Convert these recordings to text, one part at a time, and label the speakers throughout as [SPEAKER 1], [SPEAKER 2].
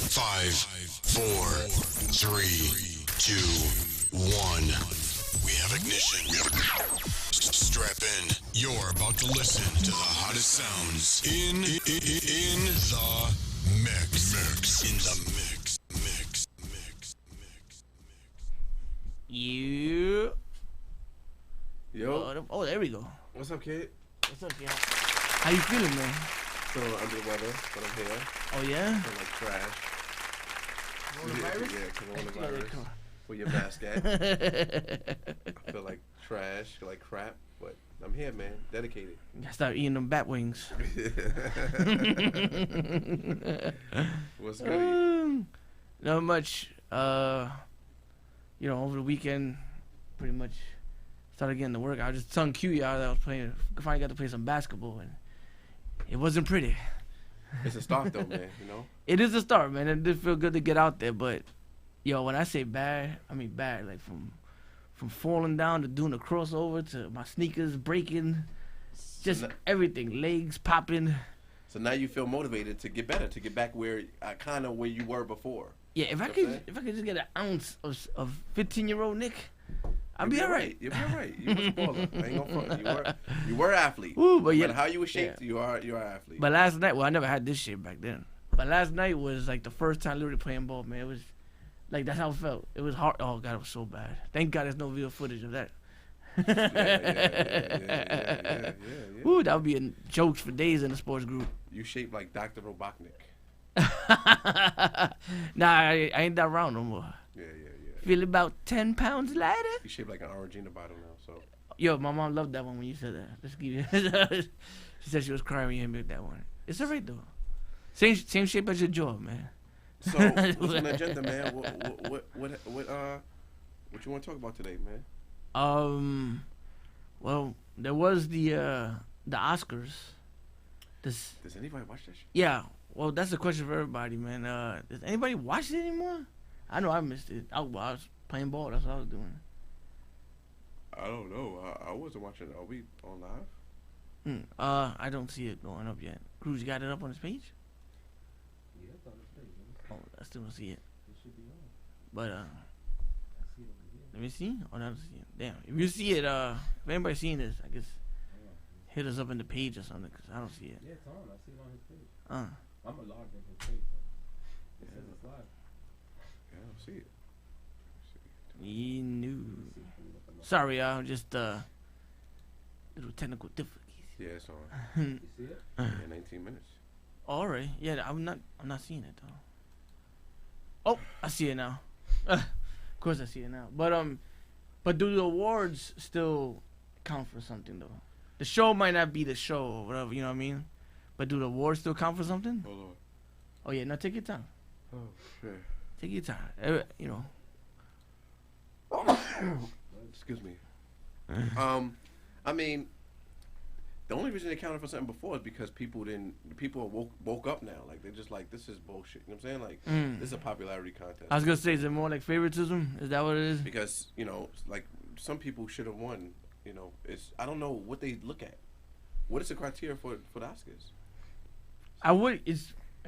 [SPEAKER 1] 5, 4, 3, 2, 1. We have ignition. Strap in. You're about to listen to the hottest sounds in the mix. In the mix.
[SPEAKER 2] You.
[SPEAKER 3] Yo.
[SPEAKER 2] Oh, there we go.
[SPEAKER 3] What's up, kid?
[SPEAKER 2] What's up, yeah? How you feeling, man?
[SPEAKER 3] Feeling under the weather, but I'm here.
[SPEAKER 2] Oh, yeah?
[SPEAKER 3] Feel like trash.
[SPEAKER 2] Coronavirus?
[SPEAKER 3] Yeah, coronavirus. Where your mask at? I feel like trash, like crap, but I'm here, man. Dedicated.
[SPEAKER 2] Gotta start eating them bat wings.
[SPEAKER 3] What's good?
[SPEAKER 2] Not much. Over the weekend, pretty much started getting to work. I was just telling Q that I was playing. Finally got to play some basketball, and it wasn't pretty.
[SPEAKER 3] It's a start, though, man. You know.
[SPEAKER 2] It is a start, man. It did feel good to get out there, but when I say bad, I mean bad. Like from falling down to doing the crossover to my sneakers breaking, just everything, legs popping.
[SPEAKER 3] So now you feel motivated to get better, to get back where you were before.
[SPEAKER 2] Yeah, if I could just get an ounce of 15-year-old Nick, I'd be all right.
[SPEAKER 3] You'll be all right. You was a baller. I ain't gonna front. You were an athlete.
[SPEAKER 2] Ooh, but
[SPEAKER 3] no matter how you were shaped, you're an athlete.
[SPEAKER 2] But last night, I never had this shit back then. But last night was like the first time literally playing ball, man. It was like that's how it felt. It was hard. Oh God, it was so bad. Thank God there's no video footage of that.
[SPEAKER 3] Yeah.
[SPEAKER 2] Ooh, that would be a jokes for days in the sports group.
[SPEAKER 3] You shaped like Dr. Robotnik.
[SPEAKER 2] Nah, I ain't that round no more.
[SPEAKER 3] Yeah.
[SPEAKER 2] Feel about 10 pounds lighter.
[SPEAKER 3] You shaped like an Orangina bottle now, so.
[SPEAKER 2] Yo, my mom loved that one when you said that. Let's give you. She said she was crying when you made that one. It's alright though. Same shape as your jaw, man.
[SPEAKER 3] So what's on the agenda, man? What you want to talk about today, man?
[SPEAKER 2] Well, there was the Oscars.
[SPEAKER 3] Does anybody watch that shit?
[SPEAKER 2] Yeah. Well, that's the question for everybody, man. Does anybody watch it anymore? I know I missed it. I was playing ball. That's what I was doing.
[SPEAKER 3] I don't know. I wasn't watching it. Are we on live?
[SPEAKER 2] I don't see it going up yet. Cruz, you got it up on his page?
[SPEAKER 4] Yeah, it's on his page.
[SPEAKER 2] Oh, I still don't see it.
[SPEAKER 4] It should be on.
[SPEAKER 2] But
[SPEAKER 4] I see it over here.
[SPEAKER 2] let me see. Oh, no, I don't see it. Damn. If you see it, if anybody's seeing this, I guess hit us up in the page or something, because I don't see it.
[SPEAKER 4] Yeah, it's on. I see it on his page.
[SPEAKER 2] Uh.
[SPEAKER 4] I'm a logged in his page. So it says it's live.
[SPEAKER 3] Yeah, I don't see it.
[SPEAKER 2] Sorry, y'all. Just little technical difficulties.
[SPEAKER 3] Yeah, it's on.
[SPEAKER 4] You see it?
[SPEAKER 3] Yeah, 19 minutes.
[SPEAKER 2] All right. Yeah, I'm not seeing it though. Oh, I see it now. Of course I see it now. But do the awards still count for something though? The show might not be the show or whatever, you know what I mean? But do the awards still count for something?
[SPEAKER 3] Hold on.
[SPEAKER 2] Oh yeah, now take your time.
[SPEAKER 3] Oh shit.
[SPEAKER 2] Take your time.
[SPEAKER 3] Excuse me. I mean, the only reason they counted for something before is because people woke up now. Like they're just like, this is bullshit. You know what I'm saying? Like this is a popularity contest.
[SPEAKER 2] I was gonna say, is it more like favoritism? Is that what it is?
[SPEAKER 3] Because like some people should have won. I don't know what they look at. What is the criteria for the Oscars?
[SPEAKER 2] I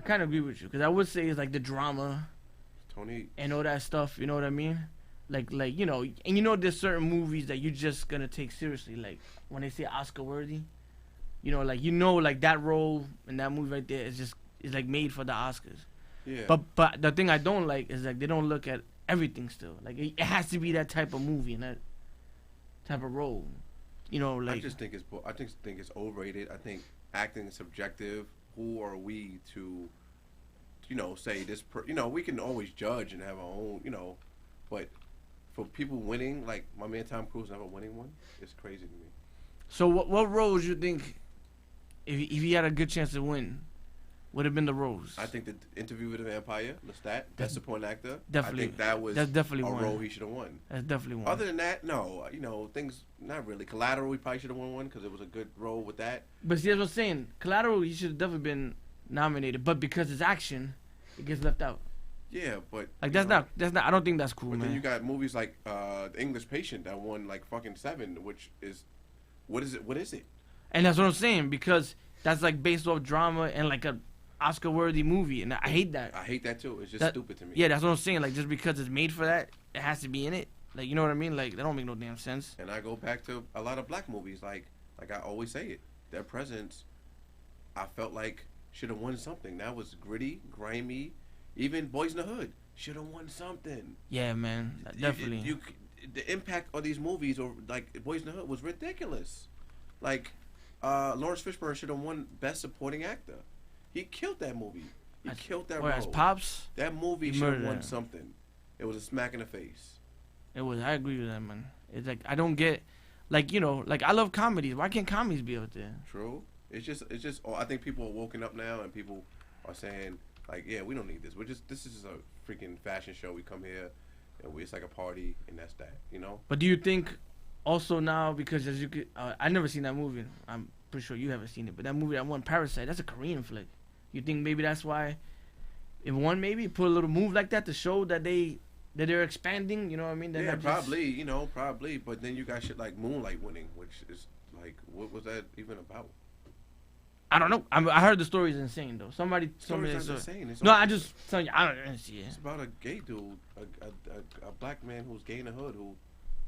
[SPEAKER 2] kind of agree with you because I would say it's like the drama,
[SPEAKER 3] Tony,
[SPEAKER 2] and all that stuff. You know what I mean? Like there's certain movies that you're just gonna take seriously. Like when they say Oscar worthy, like that role in that movie right there is like made for the Oscars.
[SPEAKER 3] Yeah.
[SPEAKER 2] But the thing I don't like is like they don't look at everything still. Like it has to be that type of movie and that type of role.
[SPEAKER 3] I just think it's overrated. I think acting is subjective. Who are we to, say this? We can always judge and have our own, but for people winning, like my man Tom Cruise never winning one, it's crazy to me.
[SPEAKER 2] So what roles you think, if he had a good chance to win, would have been the roles?
[SPEAKER 3] I think the Interview with the Vampire, Lestat, best supporting actor.
[SPEAKER 2] Definitely.
[SPEAKER 3] I think that's
[SPEAKER 2] definitely
[SPEAKER 3] a
[SPEAKER 2] one.
[SPEAKER 3] role he should have won.
[SPEAKER 2] That's definitely one.
[SPEAKER 3] Other than that, no. Things not really. Collateral, he probably should have won one because it was a good role with that.
[SPEAKER 2] But see, that's what I'm saying. Collateral, he should have definitely been nominated, but because it's action, it gets left out.
[SPEAKER 3] Yeah, but
[SPEAKER 2] like that's not. I don't think that's cool,
[SPEAKER 3] but
[SPEAKER 2] man.
[SPEAKER 3] Then you got movies like The English Patient that won like fucking 7, which is, what is it?
[SPEAKER 2] And that's what I'm saying because that's like based off drama and like a Oscar-worthy movie, and I hate that.
[SPEAKER 3] I hate that too. It's just
[SPEAKER 2] That-
[SPEAKER 3] stupid to me.
[SPEAKER 2] Yeah, that's what I'm saying. Like, just because it's made for that, it has to be in it. Like, you know what I mean? Like, that don't make no damn sense.
[SPEAKER 3] And I go back to a lot of black movies. Like I always say it. Their presence, I felt like should have won something. That was gritty, grimy. Even Boys in the Hood should have won something.
[SPEAKER 2] Yeah, man, definitely.
[SPEAKER 3] The impact of these movies, or like Boys in the Hood, was ridiculous. Like Lawrence Fishburne should have won Best Supporting Actor. He killed that movie. He killed that
[SPEAKER 2] Whereas
[SPEAKER 3] role.
[SPEAKER 2] Pops,
[SPEAKER 3] That movie
[SPEAKER 2] he
[SPEAKER 3] should have
[SPEAKER 2] murdered
[SPEAKER 3] won
[SPEAKER 2] him.
[SPEAKER 3] something. It was a smack in the face.
[SPEAKER 2] it was. I agree with that, man. It's like I don't get, like, you know, like I love comedies. Why can't comedies be out there?
[SPEAKER 3] True. It's just. Oh, I think people are woken up now, and people are saying like, yeah, we don't need this. This is a freaking fashion show. We come here, and it's like a party, and that's that. You know.
[SPEAKER 2] But do you think also now, because as you could, I never seen that movie. I'm pretty sure you haven't seen it. But that movie that won, Parasite, that's a Korean flick. You think maybe that's why it won? Maybe put a little move like that to show that they're expanding. You know what I mean? They're
[SPEAKER 3] Yeah,
[SPEAKER 2] not just-
[SPEAKER 3] probably. You know, probably. But then you got shit like Moonlight winning, which is like, what was that even about?
[SPEAKER 2] I don't know. I heard the story is insane though. Somebody told me
[SPEAKER 3] Story's
[SPEAKER 2] that
[SPEAKER 3] not
[SPEAKER 2] story.
[SPEAKER 3] insane. It's
[SPEAKER 2] No,
[SPEAKER 3] all-
[SPEAKER 2] I just telling you. I didn't see it.
[SPEAKER 3] It's about a gay dude, a black man who's gay in the hood who.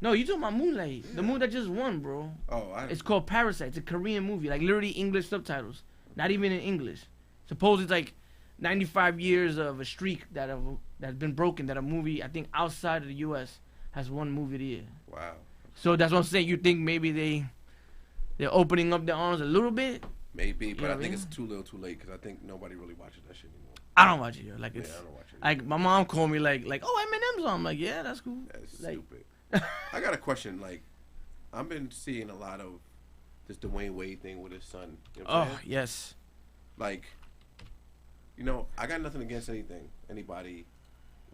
[SPEAKER 2] No, you talking about Moonlight, the
[SPEAKER 3] Yeah.
[SPEAKER 2] movie that just won, bro.
[SPEAKER 3] Oh,
[SPEAKER 2] It's called Parasite. It's a Korean movie, like literally English subtitles, not even in English. Suppose it's like 95 years of a streak that's been broken. That a movie, I think, outside of the U.S. has won movie of the year.
[SPEAKER 3] Wow.
[SPEAKER 2] So that's what I'm saying. You think maybe they're opening up their arms a little bit?
[SPEAKER 3] Maybe, but
[SPEAKER 2] know
[SPEAKER 3] I
[SPEAKER 2] what I
[SPEAKER 3] think
[SPEAKER 2] mean?
[SPEAKER 3] it's too little, too late because I think nobody really watches that shit anymore.
[SPEAKER 2] I don't watch it. Yo. Like
[SPEAKER 3] Yeah,
[SPEAKER 2] it's
[SPEAKER 3] I don't watch it.
[SPEAKER 2] like my mom called me like oh Eminem's on. I'm like, yeah, that's cool.
[SPEAKER 3] That's
[SPEAKER 2] like-
[SPEAKER 3] stupid. I got a question. Like, I've been seeing a lot of this Dwayne Wade thing with his son. You know what I'm
[SPEAKER 2] Oh
[SPEAKER 3] saying?
[SPEAKER 2] yes.
[SPEAKER 3] Like, you know, I got nothing against anybody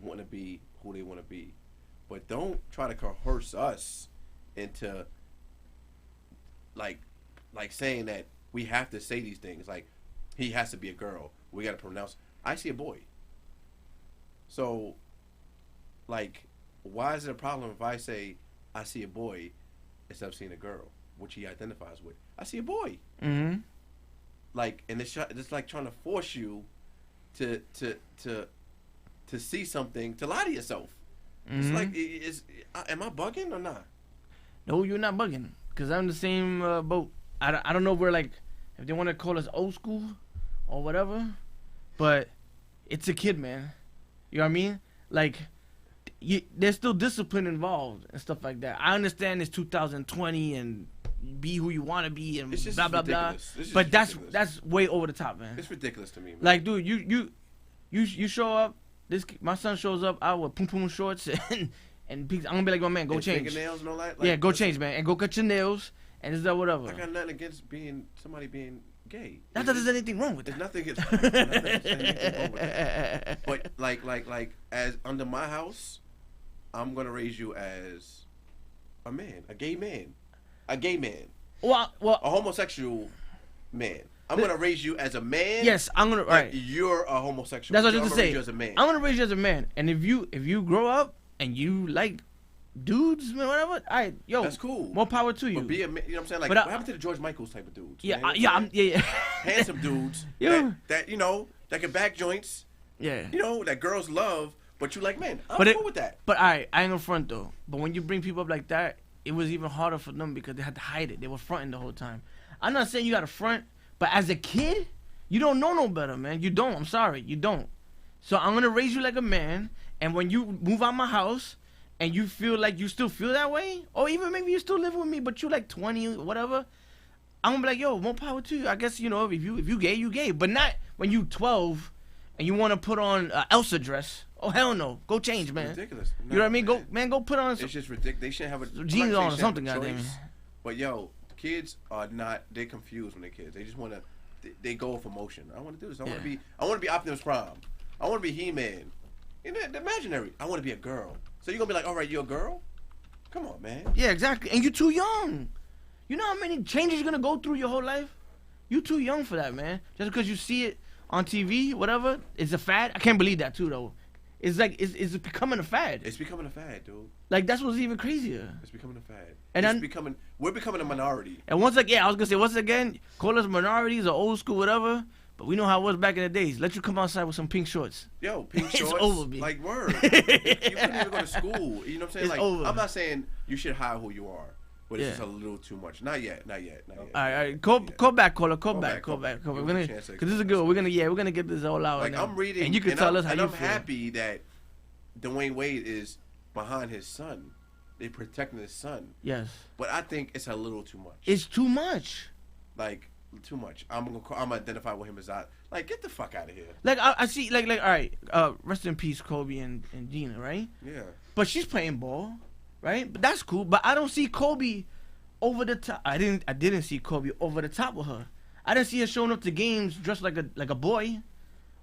[SPEAKER 3] want to be who they want to be, but don't try to coerce us into like saying that we have to say these things. Like, he has to be a girl. We got to pronounce. I see a boy. So, like, why is it a problem if I say I see a boy instead of seeing a girl, which he identifies with? I see a boy.
[SPEAKER 2] Mm-hmm.
[SPEAKER 3] Like, and it's like trying to force you to see something, to lie to yourself. It's
[SPEAKER 2] Mhm.
[SPEAKER 3] like, am I bugging or not?
[SPEAKER 2] No, you're not bugging. Cause I'm the same boat. I don't know where like if they want to call us old school or whatever, but it's a kid, man. You know what I mean? Like, there's still discipline involved and stuff like that. I understand it's 2020 and be who you want to be and
[SPEAKER 3] It's just
[SPEAKER 2] blah blah blah.
[SPEAKER 3] ridiculous. It's just
[SPEAKER 2] But
[SPEAKER 3] ridiculous.
[SPEAKER 2] that's way over the top, man.
[SPEAKER 3] It's ridiculous to me, man.
[SPEAKER 2] Like, dude, you show up. My son shows up out with poom poom shorts and I'm gonna be like, oh man, go
[SPEAKER 3] And
[SPEAKER 2] change.
[SPEAKER 3] fingernails and all that.
[SPEAKER 2] Yeah, go
[SPEAKER 3] listen,
[SPEAKER 2] change, man, and go cut your nails and is that whatever.
[SPEAKER 3] I got nothing against somebody being gay.
[SPEAKER 2] Not that there's anything wrong with
[SPEAKER 3] There's
[SPEAKER 2] that.
[SPEAKER 3] nothing against anything wrong with that. But like as under my house, I'm gonna raise you as a man, a gay man,
[SPEAKER 2] Well,
[SPEAKER 3] a homosexual man. I'm gonna raise you as a man.
[SPEAKER 2] yes, I'm gonna.
[SPEAKER 3] Like,
[SPEAKER 2] Right.
[SPEAKER 3] you're a homosexual.
[SPEAKER 2] That's what
[SPEAKER 3] So
[SPEAKER 2] I was
[SPEAKER 3] I'm
[SPEAKER 2] gonna
[SPEAKER 3] gonna
[SPEAKER 2] say.
[SPEAKER 3] raise you as a man.
[SPEAKER 2] I'm gonna raise you as a man, and if you grow up and you like dudes, man, whatever, alright, yo,
[SPEAKER 3] That's cool.
[SPEAKER 2] More power to you.
[SPEAKER 3] But be a man, you know what I'm saying? Like,
[SPEAKER 2] But
[SPEAKER 3] what happened to the George Michaels type of dudes?
[SPEAKER 2] yeah,
[SPEAKER 3] man? You know
[SPEAKER 2] yeah,
[SPEAKER 3] what I'm
[SPEAKER 2] yeah,
[SPEAKER 3] handsome dudes
[SPEAKER 2] Yeah.
[SPEAKER 3] that you know that can back joints,
[SPEAKER 2] yeah.
[SPEAKER 3] you know, that girls love, but you like, man, I'm
[SPEAKER 2] But
[SPEAKER 3] cool with that.
[SPEAKER 2] But alright, I ain't gonna front though. But when you bring people up like that, it was even harder for them because they had to hide it. They were fronting the whole time. I'm not saying you gotta front, but as a kid, you don't know no better, man. You don't. I'm sorry, you don't. So I'm gonna raise you like a man, and when you move out my house, and you feel like you still feel that way, or even maybe you still live with me, but you like 20, whatever, I'm gonna be like, yo, more power to you. I guess, you know, if you gay, you gay, but not when you 12 and you want to put on Elsa dress. Oh hell no, go change, man.
[SPEAKER 3] Ridiculous.
[SPEAKER 2] You know what I mean? Go put on some
[SPEAKER 3] It's just ridiculous. They shouldn't have a
[SPEAKER 2] jeans on or
[SPEAKER 3] or
[SPEAKER 2] something, goddamn it.
[SPEAKER 3] But yo, kids are not. They're confused when they're kids. They just want to. They go for motion. I want to do this. I want to
[SPEAKER 2] Yeah.
[SPEAKER 3] be. I want to be Optimus Prime. I want to be He-Man. You know, the imaginary. I want to be a girl. So you're gonna be like, all right, you're a girl. Come on, man.
[SPEAKER 2] Yeah, exactly. And you're too young. You know how many changes you're gonna go through your whole life? You too young for that, man. Just because you see it on TV, whatever, it's a fad. I can't believe that too, though. It's like it's becoming a fad.
[SPEAKER 3] It's becoming a fad, dude.
[SPEAKER 2] Like that's what's even crazier.
[SPEAKER 3] It's becoming a fad.
[SPEAKER 2] And
[SPEAKER 3] it's
[SPEAKER 2] then-
[SPEAKER 3] becoming. We're becoming a minority.
[SPEAKER 2] And once again, I was gonna say once again, call us minorities or old school, whatever. But we know how it was back in the days. Let you come outside with some pink shorts.
[SPEAKER 3] Yo, pink
[SPEAKER 2] It's
[SPEAKER 3] shorts.
[SPEAKER 2] over, B.
[SPEAKER 3] Like, word. You couldn't even go to school. You know what I'm saying?
[SPEAKER 2] It's
[SPEAKER 3] Like,
[SPEAKER 2] over.
[SPEAKER 3] I'm not saying you should hide who you are, but it's
[SPEAKER 2] Yeah.
[SPEAKER 3] just a little too much. Not yet. Not yet. Not yet.
[SPEAKER 2] All right. Call back, caller. Call
[SPEAKER 3] Call
[SPEAKER 2] back.
[SPEAKER 3] back,
[SPEAKER 2] Call
[SPEAKER 3] call
[SPEAKER 2] back.
[SPEAKER 3] back.
[SPEAKER 2] Call back.
[SPEAKER 3] Give
[SPEAKER 2] We're
[SPEAKER 3] us a
[SPEAKER 2] gonna,
[SPEAKER 3] chance to
[SPEAKER 2] cause this is
[SPEAKER 3] explain
[SPEAKER 2] good.
[SPEAKER 3] ourselves.
[SPEAKER 2] We're gonna get this all out.
[SPEAKER 3] Like,
[SPEAKER 2] and
[SPEAKER 3] I'm reading,
[SPEAKER 2] and you can tell us how
[SPEAKER 3] and
[SPEAKER 2] you
[SPEAKER 3] I'm
[SPEAKER 2] feel.
[SPEAKER 3] happy that Dwayne Wade is behind his son. They protecting his son.
[SPEAKER 2] Yes.
[SPEAKER 3] But I think it's a little too much.
[SPEAKER 2] It's too much.
[SPEAKER 3] Like, too much. I'm gonna identify with him as I. Like, get the fuck out of here.
[SPEAKER 2] Like I see, like all right. Rest in peace, Kobe and Gina, right?
[SPEAKER 3] Yeah.
[SPEAKER 2] But she's playing ball, right? But that's cool. But I don't see Kobe over the top. I didn't see Kobe over the top with her. I didn't see her showing up to games dressed like a boy,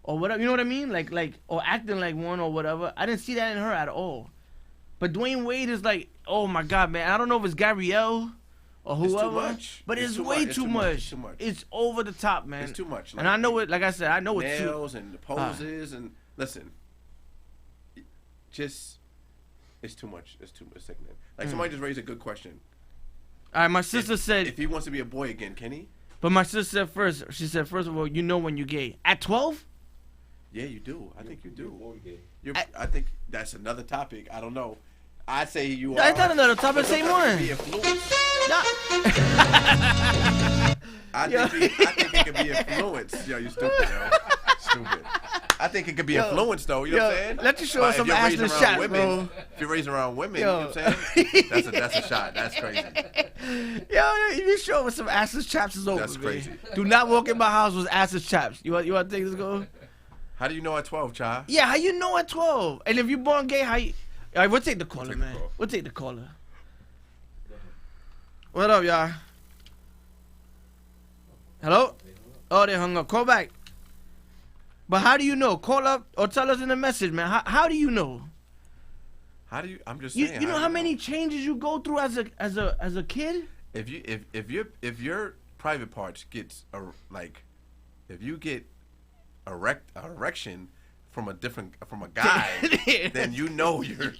[SPEAKER 2] or whatever. You know what I mean? Like or acting like one or whatever. I didn't see that in her at all. But Dwayne Wade is like, oh my God, man. I don't know if it's Gabrielle or
[SPEAKER 3] It's too
[SPEAKER 2] whoever,
[SPEAKER 3] much.
[SPEAKER 2] but
[SPEAKER 3] It's
[SPEAKER 2] it's
[SPEAKER 3] too
[SPEAKER 2] way
[SPEAKER 3] much. It's
[SPEAKER 2] too
[SPEAKER 3] too much.
[SPEAKER 2] much.
[SPEAKER 3] It's too much.
[SPEAKER 2] It's over the top, man.
[SPEAKER 3] It's too much.
[SPEAKER 2] And I know it. Like I said, I know it's too.
[SPEAKER 3] Nails and the poses and listen. Just, it's too much. It's sickening. Like somebody just raised a good question.
[SPEAKER 2] All right, my sister said.
[SPEAKER 3] If he wants to be a boy again, can he?
[SPEAKER 2] But my sister said first. She said, first of all, you know when you're gay at 12.
[SPEAKER 3] Yeah, you do. I think you do.
[SPEAKER 4] Boy gay.
[SPEAKER 3] I think that's another topic. I don't know. I'd say you are.
[SPEAKER 2] That's not another topic.
[SPEAKER 3] But
[SPEAKER 2] Same
[SPEAKER 3] sometimes
[SPEAKER 2] one.
[SPEAKER 3] it can be influenced.
[SPEAKER 2] Nah.
[SPEAKER 3] I think it could be influenced. Yo, you stupid, yo. Stupid. I think it could be
[SPEAKER 2] Yo.
[SPEAKER 3] influenced, though. You know
[SPEAKER 2] Yo,
[SPEAKER 3] what I'm saying?
[SPEAKER 2] let you show
[SPEAKER 3] But
[SPEAKER 2] us
[SPEAKER 3] if
[SPEAKER 2] some
[SPEAKER 3] you're raising
[SPEAKER 2] assless
[SPEAKER 3] around
[SPEAKER 2] shots,
[SPEAKER 3] women,
[SPEAKER 2] bro.
[SPEAKER 3] If you're raising around women,
[SPEAKER 2] Yo.
[SPEAKER 3] you know what I'm saying? That's a shot. That's crazy.
[SPEAKER 2] Yo, you show with some assless chaps is over.
[SPEAKER 3] That's
[SPEAKER 2] man.
[SPEAKER 3] crazy.
[SPEAKER 2] Do not walk in my house with assless chaps. You want to take this go?
[SPEAKER 3] How do you know at 12, Cha?
[SPEAKER 2] Yeah, how you know at 12? And if you born gay, how you? All right, we'll take the caller,
[SPEAKER 3] take the
[SPEAKER 2] man.
[SPEAKER 3] call.
[SPEAKER 2] We'll take the caller. What up, y'all? Hello? Oh, they hung up. Call back. But how do you know? Call up or tell us in the message, man. How do you know?
[SPEAKER 3] How do you? I'm just
[SPEAKER 2] You,
[SPEAKER 3] saying.
[SPEAKER 2] you know how many changes you go through as a kid?
[SPEAKER 3] If your private parts gets if you get erection from a guy, then you know you're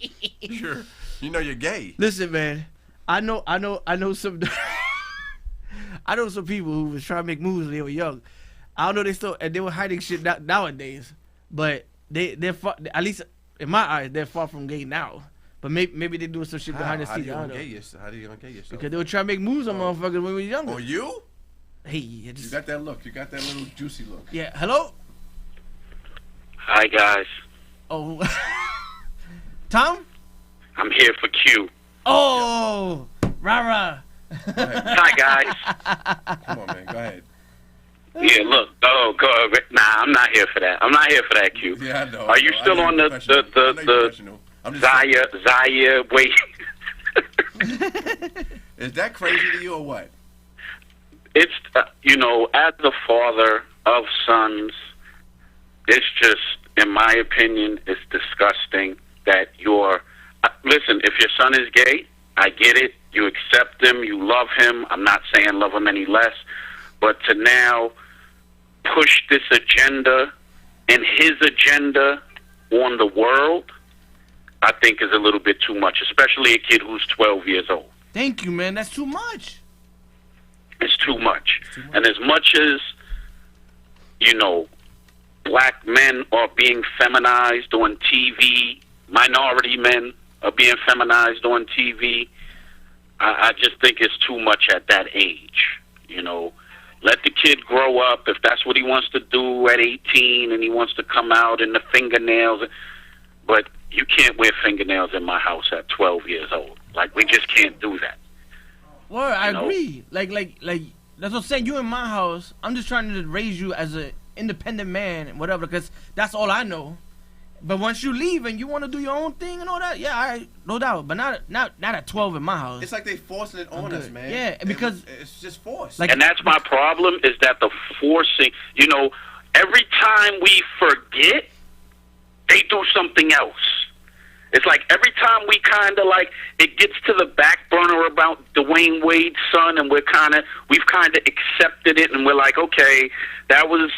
[SPEAKER 3] gay.
[SPEAKER 2] Listen, man. I know some. I know some people who was trying to make moves when they were young. I don't know they still and they were hiding shit nowadays, but they're far, at least in my eyes they're far from gay now. But maybe they doing some shit behind the
[SPEAKER 3] How do
[SPEAKER 2] scenes.
[SPEAKER 3] you
[SPEAKER 2] I don't know.
[SPEAKER 3] ungay yourself? How do you ungay yourself?
[SPEAKER 2] Because they were trying to make moves on motherfuckers when we were younger.
[SPEAKER 3] Oh, you?
[SPEAKER 2] Hey,
[SPEAKER 3] You got that look. You got that little juicy look.
[SPEAKER 2] yeah. Hello.
[SPEAKER 5] Hi guys,
[SPEAKER 2] Oh, Tom.
[SPEAKER 5] I'm here for Q.
[SPEAKER 2] Oh, rah.
[SPEAKER 5] Hi guys.
[SPEAKER 3] Come on, man. Go ahead.
[SPEAKER 5] Yeah, look. Oh, go. Nah, I'm not here for that. I'm not here for that, Q.
[SPEAKER 3] Yeah, I know.
[SPEAKER 5] Are you still on the Zaya? Wait.
[SPEAKER 3] Is that crazy to you or what?
[SPEAKER 5] It's as a father of sons, it's just, in my opinion, it's disgusting that you're. Listen, if your son is gay, I get it. You accept him. You love him. I'm not saying love him any less. But to now push this agenda and his agenda on the world, I think is a little bit too much, especially a kid who's 12 years old.
[SPEAKER 2] Thank you, man. That's too much.
[SPEAKER 5] It's too much. And as much as, black men are being feminized on TV, minority men are being feminized on TV, I just think it's too much at that age. Let the kid grow up. If that's what he wants to do at 18 and he wants to come out in the fingernails, but you can't wear fingernails in my house at 12 years old. Like, we just can't do that.
[SPEAKER 2] Well, I agree. Like that's what I'm saying. You in my house. I'm just trying to raise you as an independent man and whatever, because that's all I know. But once you leave and you want to do your own thing and all that, yeah, no doubt. But not at 12 in my house.
[SPEAKER 3] It's like they forcing it on us, man.
[SPEAKER 2] Yeah, because
[SPEAKER 3] it's just forced.
[SPEAKER 2] Like,
[SPEAKER 5] And that's my problem, is that the forcing, every time we forget, they do something else. It's like every time we kind of it gets to the back burner about Dwayne Wade's son, and we've kind of accepted it, and we're like, okay, that was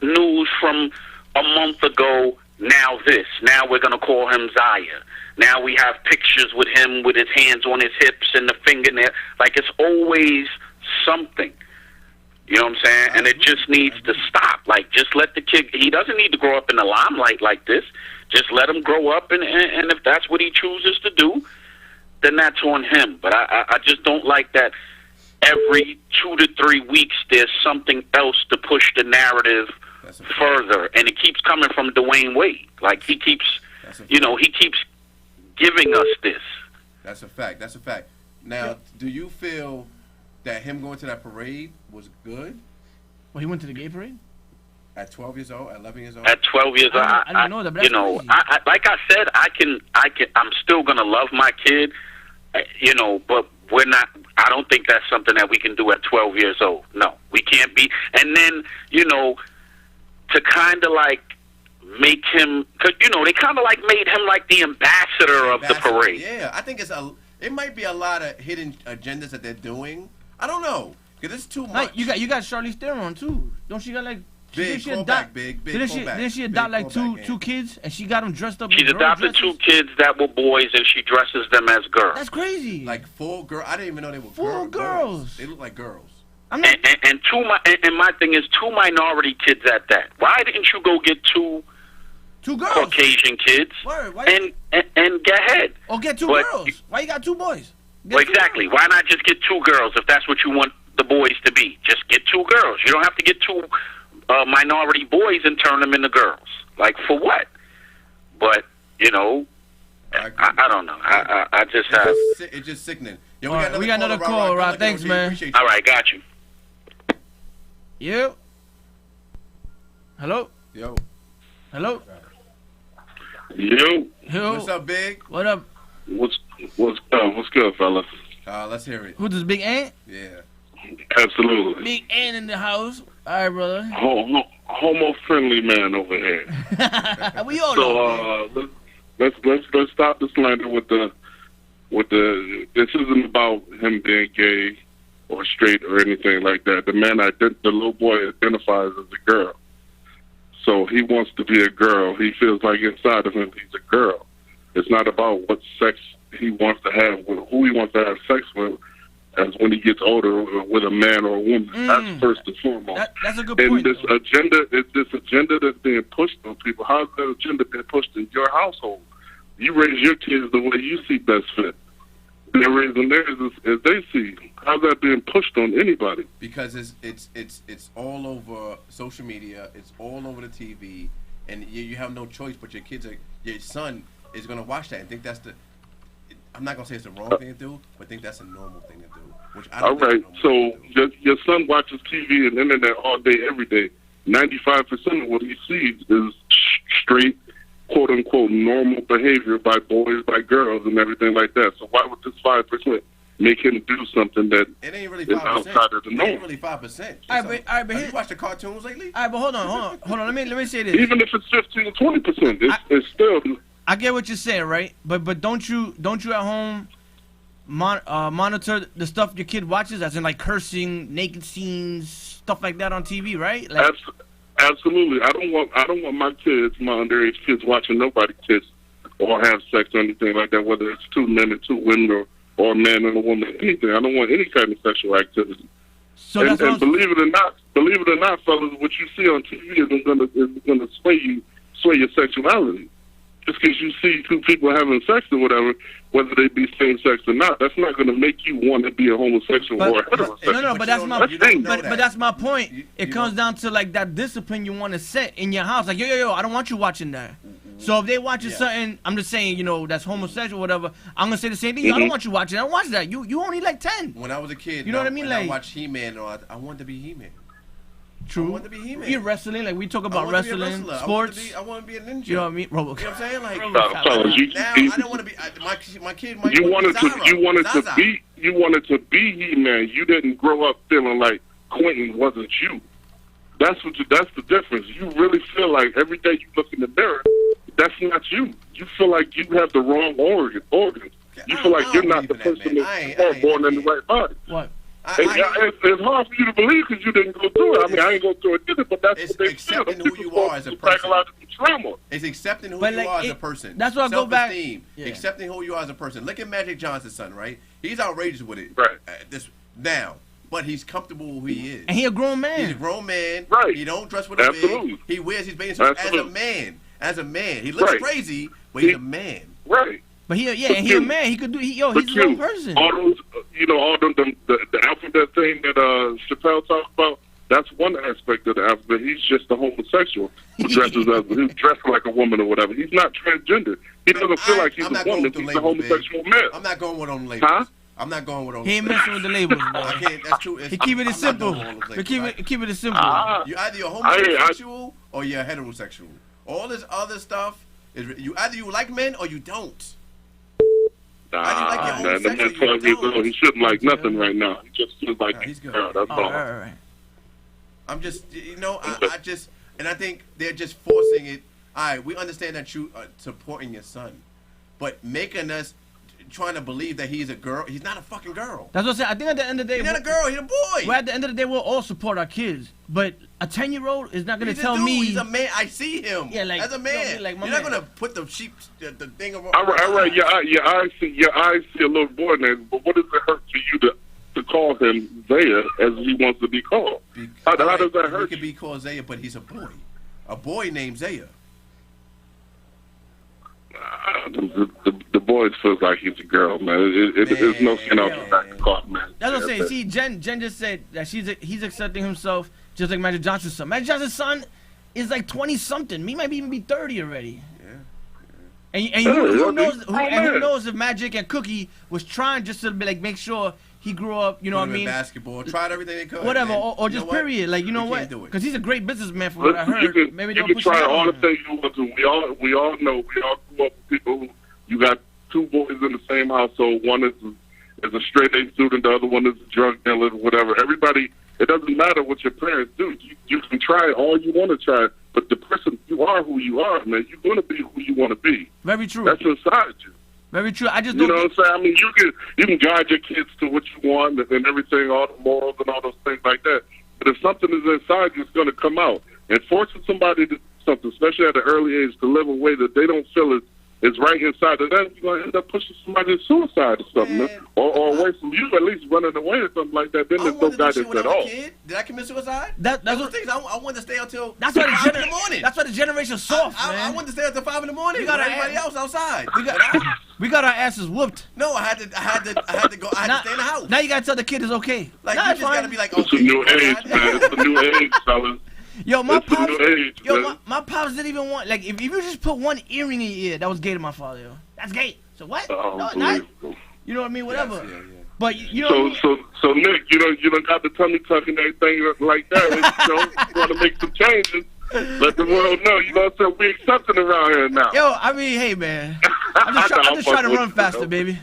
[SPEAKER 5] news from a month ago. Now this. Now we're going to call him Zaya. Now we have pictures with him with his hands on his hips and the fingernail. Like, it's always something. You know what I'm saying? And it just needs to stop. Like, just let the kid. He doesn't need to grow up in the limelight like this. Just let him grow up, and if that's what he chooses to do, then that's on him. But I just don't like that. Every 2 to 3 weeks, there's something else to push the narrative further, and it keeps coming from Dwayne Wade. Like, he keeps, he keeps giving us this.
[SPEAKER 3] That's a fact. That's a fact. Now, do you feel that him going to that parade was good?
[SPEAKER 2] Well, he went to the gay parade?
[SPEAKER 3] At 12 years old, at 11 years old?
[SPEAKER 5] At 12 years old,
[SPEAKER 2] I didn't know that, but that's crazy.
[SPEAKER 5] like I said, I'm still gonna love my kid, but we're not. I don't think that's something that we can do at 12 years old. No, we can't be. And then, to kind of like make him, cause they kind of like made him like the ambassador of the parade.
[SPEAKER 3] Yeah, I think it might be a lot of hidden agendas that they're doing. I don't know, because it's too much.
[SPEAKER 2] You got Charlize Theron too. Don't she got like?
[SPEAKER 3] Big
[SPEAKER 2] Didn't she adopt like two kids, and she got them dressed up?
[SPEAKER 5] She's adopted 2 kids that were boys, and she dresses them as girls.
[SPEAKER 2] That's crazy.
[SPEAKER 3] Like 4 girls. I didn't even know they were
[SPEAKER 2] 4 girls.
[SPEAKER 3] They look like girls.
[SPEAKER 5] And my thing is 2 minority kids at that. Why didn't you go get 2
[SPEAKER 2] girls,
[SPEAKER 5] Caucasian kids, and get ahead?
[SPEAKER 2] Or get 2 girls. Why you got 2 boys?
[SPEAKER 5] Exactly. Why not just get 2 girls if that's what you want the boys to be? Just get 2 girls. You don't have to get 2 minority boys and turn them into girls. Like, for what? But, I don't know. I just have...
[SPEAKER 3] It's just sickening.
[SPEAKER 2] Yo, we got another call, Rob. Thanks, man.
[SPEAKER 5] All right, got you.
[SPEAKER 2] You? Hello?
[SPEAKER 3] Yo.
[SPEAKER 2] Hello?
[SPEAKER 6] Yo.
[SPEAKER 3] What's up, Big?
[SPEAKER 2] What up?
[SPEAKER 6] What's good? What's good, fellas?
[SPEAKER 3] Let's hear it.
[SPEAKER 2] Who's this, Big Ant?
[SPEAKER 3] Yeah.
[SPEAKER 6] Absolutely.
[SPEAKER 2] Big Ant in the house. All right, brother.
[SPEAKER 6] Homo-friendly man over here.
[SPEAKER 2] We all know.
[SPEAKER 6] So let's stop the slander with the. This isn't about him being gay or straight or anything like that. The little boy identifies as a girl. So he wants to be a girl. He feels like inside of him he's a girl. It's not about what sex he wants to have, who he wants to have sex with, as when he gets older with a man or a woman. That's first and foremost.
[SPEAKER 2] That's a good point.
[SPEAKER 6] And this agenda that's being pushed on people, how's that agenda being pushed in your household? You raise your kids the way you see best fit. They're raising theirs as they see. How's that being pushed on anybody?
[SPEAKER 3] Because it's all over social media. It's all over the TV, and you have no choice. But your son is gonna watch that and think that's the. I'm not gonna say it's the wrong thing to do, but think that's a normal thing to do. Which I don't. All right.
[SPEAKER 6] So your son watches TV and internet all day, every day. 95% of what he sees is straight, quote unquote, normal behavior by boys, by girls, and everything like that. So why would this 5% make him do something that
[SPEAKER 3] it ain't really 5%.
[SPEAKER 6] Is outside of the norm?
[SPEAKER 3] It ain't really 5%.
[SPEAKER 2] All right, but
[SPEAKER 3] have you watched the cartoons lately?
[SPEAKER 2] All right, but hold on. Let me say this.
[SPEAKER 6] Even if it's 15, 20%, it's still.
[SPEAKER 2] I get what you're saying, right? But don't you at home monitor the stuff your kid watches, as in like cursing, naked scenes, stuff like that on TV, right? Like,
[SPEAKER 6] absolutely. I don't want my underage kids watching nobody kiss or have sex or anything like that, whether it's 2 men and 2 women or a man and a woman, anything. I don't want any kind of sexual activity.
[SPEAKER 2] So
[SPEAKER 6] and believe it or not, fellas, what you see on TV is gonna sway your sexuality. Just because you see 2 people having sex or whatever, whether they be same sex or not, that's not going to make you want to be a homosexual or a heterosexual.
[SPEAKER 2] No, but that's my point. It comes down to like that discipline you want to set in your house. Like, yo, I don't want you watching that. So if they watching something, I'm just saying, that's homosexual or whatever, I'm going to say the same thing. I don't want you watching that. I don't watch that. You only like 10.
[SPEAKER 3] When I was a kid,
[SPEAKER 2] you know what I mean?
[SPEAKER 3] Like, I watched He-Man, I wanted to be He-Man.
[SPEAKER 2] True.
[SPEAKER 3] I want to be He-Man.
[SPEAKER 2] You're wrestling, like we talk about wrestling, sports.
[SPEAKER 3] I want to be a ninja.
[SPEAKER 2] You know what I mean?
[SPEAKER 3] You know what I'm saying? Like,
[SPEAKER 6] now
[SPEAKER 3] I don't want to be. My kid might
[SPEAKER 6] you
[SPEAKER 3] wanted
[SPEAKER 6] to be He-Man. You didn't grow up feeling like Quentin wasn't you. That's the difference. You really feel like every day you look in the mirror, that's not you. You feel like you have the wrong organs. You feel like you're not the person that's born in the right body.
[SPEAKER 2] What?
[SPEAKER 6] It's hard for you to believe because you didn't go through it. I mean, I ain't go through it either, but that's what they feel.
[SPEAKER 3] Accepting who you are as a person.
[SPEAKER 6] Psychological trauma.
[SPEAKER 3] It's accepting who you are as a person.
[SPEAKER 2] That's what I go back.
[SPEAKER 3] Yeah. Accepting who you are as a person. Look at Magic Johnson's son, right? He's outrageous with it.
[SPEAKER 6] Right.
[SPEAKER 3] Now, but he's comfortable who he is.
[SPEAKER 2] And he a grown man.
[SPEAKER 3] He's a grown man.
[SPEAKER 6] Right.
[SPEAKER 3] He don't dress with a
[SPEAKER 6] Absolutely.
[SPEAKER 3] wig. He wears his bathing suit as a
[SPEAKER 6] Absolutely.
[SPEAKER 3] man. As a man. He looks
[SPEAKER 6] Right.
[SPEAKER 3] crazy, but he's a man.
[SPEAKER 6] Right.
[SPEAKER 2] But he, yeah,
[SPEAKER 6] But
[SPEAKER 2] and he a
[SPEAKER 6] you-
[SPEAKER 2] man. He could do. He's
[SPEAKER 6] But
[SPEAKER 2] his own person.
[SPEAKER 6] all those, all the alphabet thing that Chappelle talked about, that's one aspect of the alphabet. He's just a homosexual who dresses who's dressed like a woman or whatever. He's not transgender. He doesn't feel like he's
[SPEAKER 3] I'm
[SPEAKER 6] a
[SPEAKER 3] not going
[SPEAKER 6] woman.
[SPEAKER 3] with the
[SPEAKER 6] He's a
[SPEAKER 3] labels,
[SPEAKER 6] homosexual
[SPEAKER 3] man.
[SPEAKER 6] man.
[SPEAKER 3] I'm not going with on labels.
[SPEAKER 6] Huh?
[SPEAKER 3] I'm not going with on
[SPEAKER 2] He ain't
[SPEAKER 3] labels.
[SPEAKER 2] messing with the labels, bro.
[SPEAKER 3] I can't. That's too.
[SPEAKER 2] He keep it
[SPEAKER 3] I'm
[SPEAKER 2] simple.
[SPEAKER 3] not doing all those
[SPEAKER 2] But
[SPEAKER 3] labels.
[SPEAKER 2] keep it as simple.
[SPEAKER 3] You either you're homosexual or you're heterosexual. All this other stuff is you either you like men or you don't.
[SPEAKER 6] Nah, man, the man's 12 years old. He shouldn't like nothing right now. He just feels like
[SPEAKER 3] he's good.
[SPEAKER 6] girl. That's
[SPEAKER 2] Oh,
[SPEAKER 6] all.
[SPEAKER 2] right.
[SPEAKER 3] I'm just, I just, and I think they're just forcing it. All right, we understand that you are supporting your son, but making us trying to believe that he's a girl. He's not a fucking girl.
[SPEAKER 2] That's what I'm saying. I think at the end of the day,
[SPEAKER 3] He's not a girl. He's a boy.
[SPEAKER 2] well, at the end of the day, we'll all support our kids. But a 10-year-old is not gonna
[SPEAKER 3] He's a
[SPEAKER 2] tell
[SPEAKER 3] dude.
[SPEAKER 2] me.
[SPEAKER 3] He's a man. I see him.
[SPEAKER 2] Yeah, like,
[SPEAKER 3] as a
[SPEAKER 2] you know,
[SPEAKER 3] man.
[SPEAKER 2] like my
[SPEAKER 3] You're not
[SPEAKER 2] man.
[SPEAKER 3] gonna put the sheep, the thing around.
[SPEAKER 6] All right. Your eyes see a little boy there, but what does it hurt for you to call him Zaya as he wants to be called? How does that hurt?
[SPEAKER 3] He could be called Zaya, but he's a boy. A boy named Zaya.
[SPEAKER 6] The boys feels like he's a girl, man. There's no skin off the back of the cloth, man.
[SPEAKER 2] That's what I'm saying.
[SPEAKER 6] Yeah,
[SPEAKER 2] See, Jen just said that he's accepting himself just like Magic Johnson's son. Magic Johnson's son is like 20 something. He might even be 30 already. And who knows if Magic and Cookie was trying just to be like make sure he grew up, you know what I mean?
[SPEAKER 3] Basketball, tried everything they could.
[SPEAKER 2] Whatever,
[SPEAKER 3] man.
[SPEAKER 2] or just period. Like, you know what? Because he's a great businessman from what I heard. Maybe
[SPEAKER 6] you
[SPEAKER 2] they'll
[SPEAKER 6] can
[SPEAKER 2] push
[SPEAKER 6] try
[SPEAKER 2] him
[SPEAKER 6] all the
[SPEAKER 2] on.
[SPEAKER 6] things you want to. We all know. We all grew up with people who you got two boys in the same household. One is a straight A student. The other one is a drug dealer. Whatever. Everybody. It doesn't matter what your parents do. You can try all you want to try, but the person you are who you are, man. You're going to be who you want to be.
[SPEAKER 2] Very true.
[SPEAKER 6] That's inside you.
[SPEAKER 2] Very true. I just
[SPEAKER 6] You
[SPEAKER 2] don't.
[SPEAKER 6] know what I'm saying? I mean, you can guide your kids to what you want and everything, all the morals and all those things like that. But if something is inside you, it's going to come out. And forcing somebody to do something, especially at an early age, to live a way that they don't feel is right inside of them, you're going to end up pushing somebody to suicide or something, man. Or away from you, at least running away or something like that. Then
[SPEAKER 3] I
[SPEAKER 6] there's no
[SPEAKER 3] wanted to do
[SPEAKER 6] guidance
[SPEAKER 3] shit when
[SPEAKER 6] at
[SPEAKER 3] I was
[SPEAKER 6] all.
[SPEAKER 3] a kid. Did I commit suicide?
[SPEAKER 2] That's
[SPEAKER 3] Those
[SPEAKER 2] what.
[SPEAKER 3] things I wanted to stay until
[SPEAKER 2] That's why
[SPEAKER 3] 5 in
[SPEAKER 2] the
[SPEAKER 3] the morning.
[SPEAKER 2] That's why the generation soft,
[SPEAKER 3] I
[SPEAKER 2] man.
[SPEAKER 3] wanted to stay until 5 in the morning.
[SPEAKER 2] We
[SPEAKER 3] With
[SPEAKER 2] gotta
[SPEAKER 3] everybody
[SPEAKER 2] add-
[SPEAKER 3] else outside.
[SPEAKER 2] We got our asses whooped.
[SPEAKER 3] No, I had to go. I had to stay in the house.
[SPEAKER 2] Now you gotta tell the kid it's okay.
[SPEAKER 3] Like
[SPEAKER 2] Nah,
[SPEAKER 3] you
[SPEAKER 2] it's
[SPEAKER 3] just
[SPEAKER 2] fine.
[SPEAKER 3] gotta be like,
[SPEAKER 6] It's
[SPEAKER 3] okay.
[SPEAKER 6] a new age, man. It's a new age, fellas.
[SPEAKER 2] Yo, my
[SPEAKER 6] It's a
[SPEAKER 2] pops.
[SPEAKER 6] new age,
[SPEAKER 2] Yo,
[SPEAKER 6] man.
[SPEAKER 2] my pops didn't even want if you just put one earring in your ear, that was gay to my father. Yo. That's gay. So what?
[SPEAKER 6] Oh,
[SPEAKER 2] No, not.
[SPEAKER 6] unbelievable.
[SPEAKER 2] You know what I mean? Whatever.
[SPEAKER 3] Yes, yeah.
[SPEAKER 2] But you know.
[SPEAKER 6] So Nick, you don't got the tummy tuck and everything like that. You want to make some changes. Let the world know. You know what I'm saying? We accepting around here now.
[SPEAKER 2] Yo, I mean, hey man, I'm just trying to run faster, baby.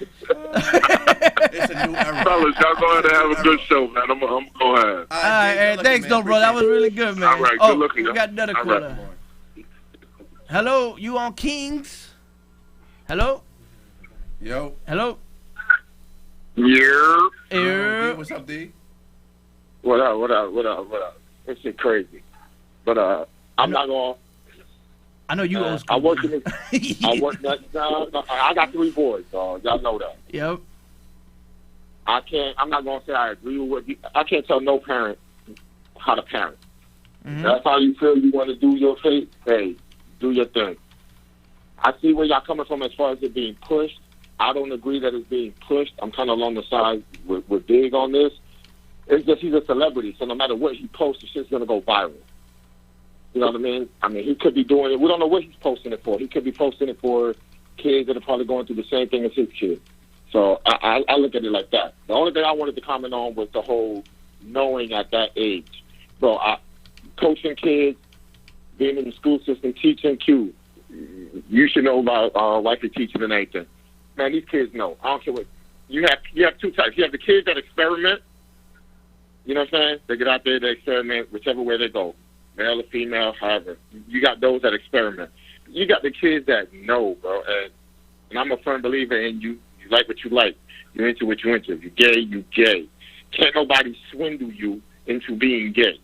[SPEAKER 3] It's a new era.
[SPEAKER 6] Fellas, y'all go ahead and have a good show, man. I'm going to go ahead.
[SPEAKER 2] All right, hey, thanks, though, bro. That was really good, man.
[SPEAKER 6] All right,
[SPEAKER 2] oh,
[SPEAKER 6] good looking.
[SPEAKER 2] we got another
[SPEAKER 6] All
[SPEAKER 2] caller.
[SPEAKER 6] right.
[SPEAKER 2] Hello, you on Kings? Hello,
[SPEAKER 3] Yo.
[SPEAKER 2] hello.
[SPEAKER 6] Yeah.
[SPEAKER 2] Yeah.
[SPEAKER 3] What's up, D?
[SPEAKER 7] What up? This shit crazy. But I'm not gonna.
[SPEAKER 2] I know you old school.
[SPEAKER 7] I work in this. I work. No, I got 3 boys, so y'all know that.
[SPEAKER 2] Yep.
[SPEAKER 7] I'm not gonna say I agree with what you. I can't tell no parent how to parent.
[SPEAKER 2] Mhm.
[SPEAKER 7] That's how you feel. You want to do your thing. Hey, do your thing. I see where y'all coming from as far as it being pushed. I don't agree that it's being pushed. I'm kind of along the side with Big on this. It's just he's a celebrity, so no matter what he posts, the shit's gonna go viral. You know what I mean? I mean, he could be doing it. We don't know what he's posting it for. He could be posting it for kids that are probably going through the same thing as his kids. So I look at it like that. The only thing I wanted to comment on was the whole knowing at that age. Bro, coaching kids, being in the school system, teaching Q. You should know about wifey teaching and anything. Man, these kids know. I don't care what. You have 2 types. You have the kids that experiment. You know what I'm saying? They get out there, they experiment whichever way they go. Male or female, however. You got those that experiment. You got the kids that know, bro. And I'm a firm believer in you like what you like. You're into what you're into. If you're gay, you gay. Can't nobody swindle you into being gay.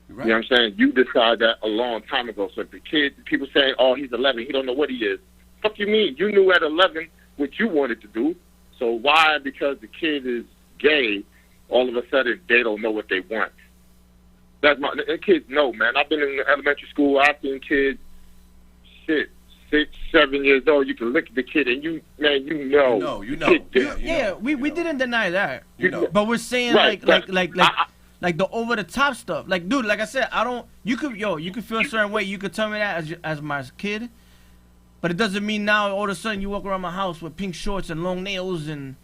[SPEAKER 3] Right.
[SPEAKER 7] You know what I'm saying? You decide that a long time ago. So if the kid, people say, oh, he's 11, he don't know what he is. Fuck you mean? You knew at 11 what you wanted to do. So why, because the kid is gay, all of a sudden they don't know what they want. And kids know, man. I've been in elementary school. I've seen kids, 6, 7 years old. You can look at the kid and you know.
[SPEAKER 3] You know.
[SPEAKER 2] We didn't deny that.
[SPEAKER 3] You know.
[SPEAKER 2] But we're saying like the over the top stuff. Like, dude, like I said, you could feel a certain way. You could tell me that as my kid, but it doesn't mean now all of a sudden you walk around my house with pink shorts and long nails and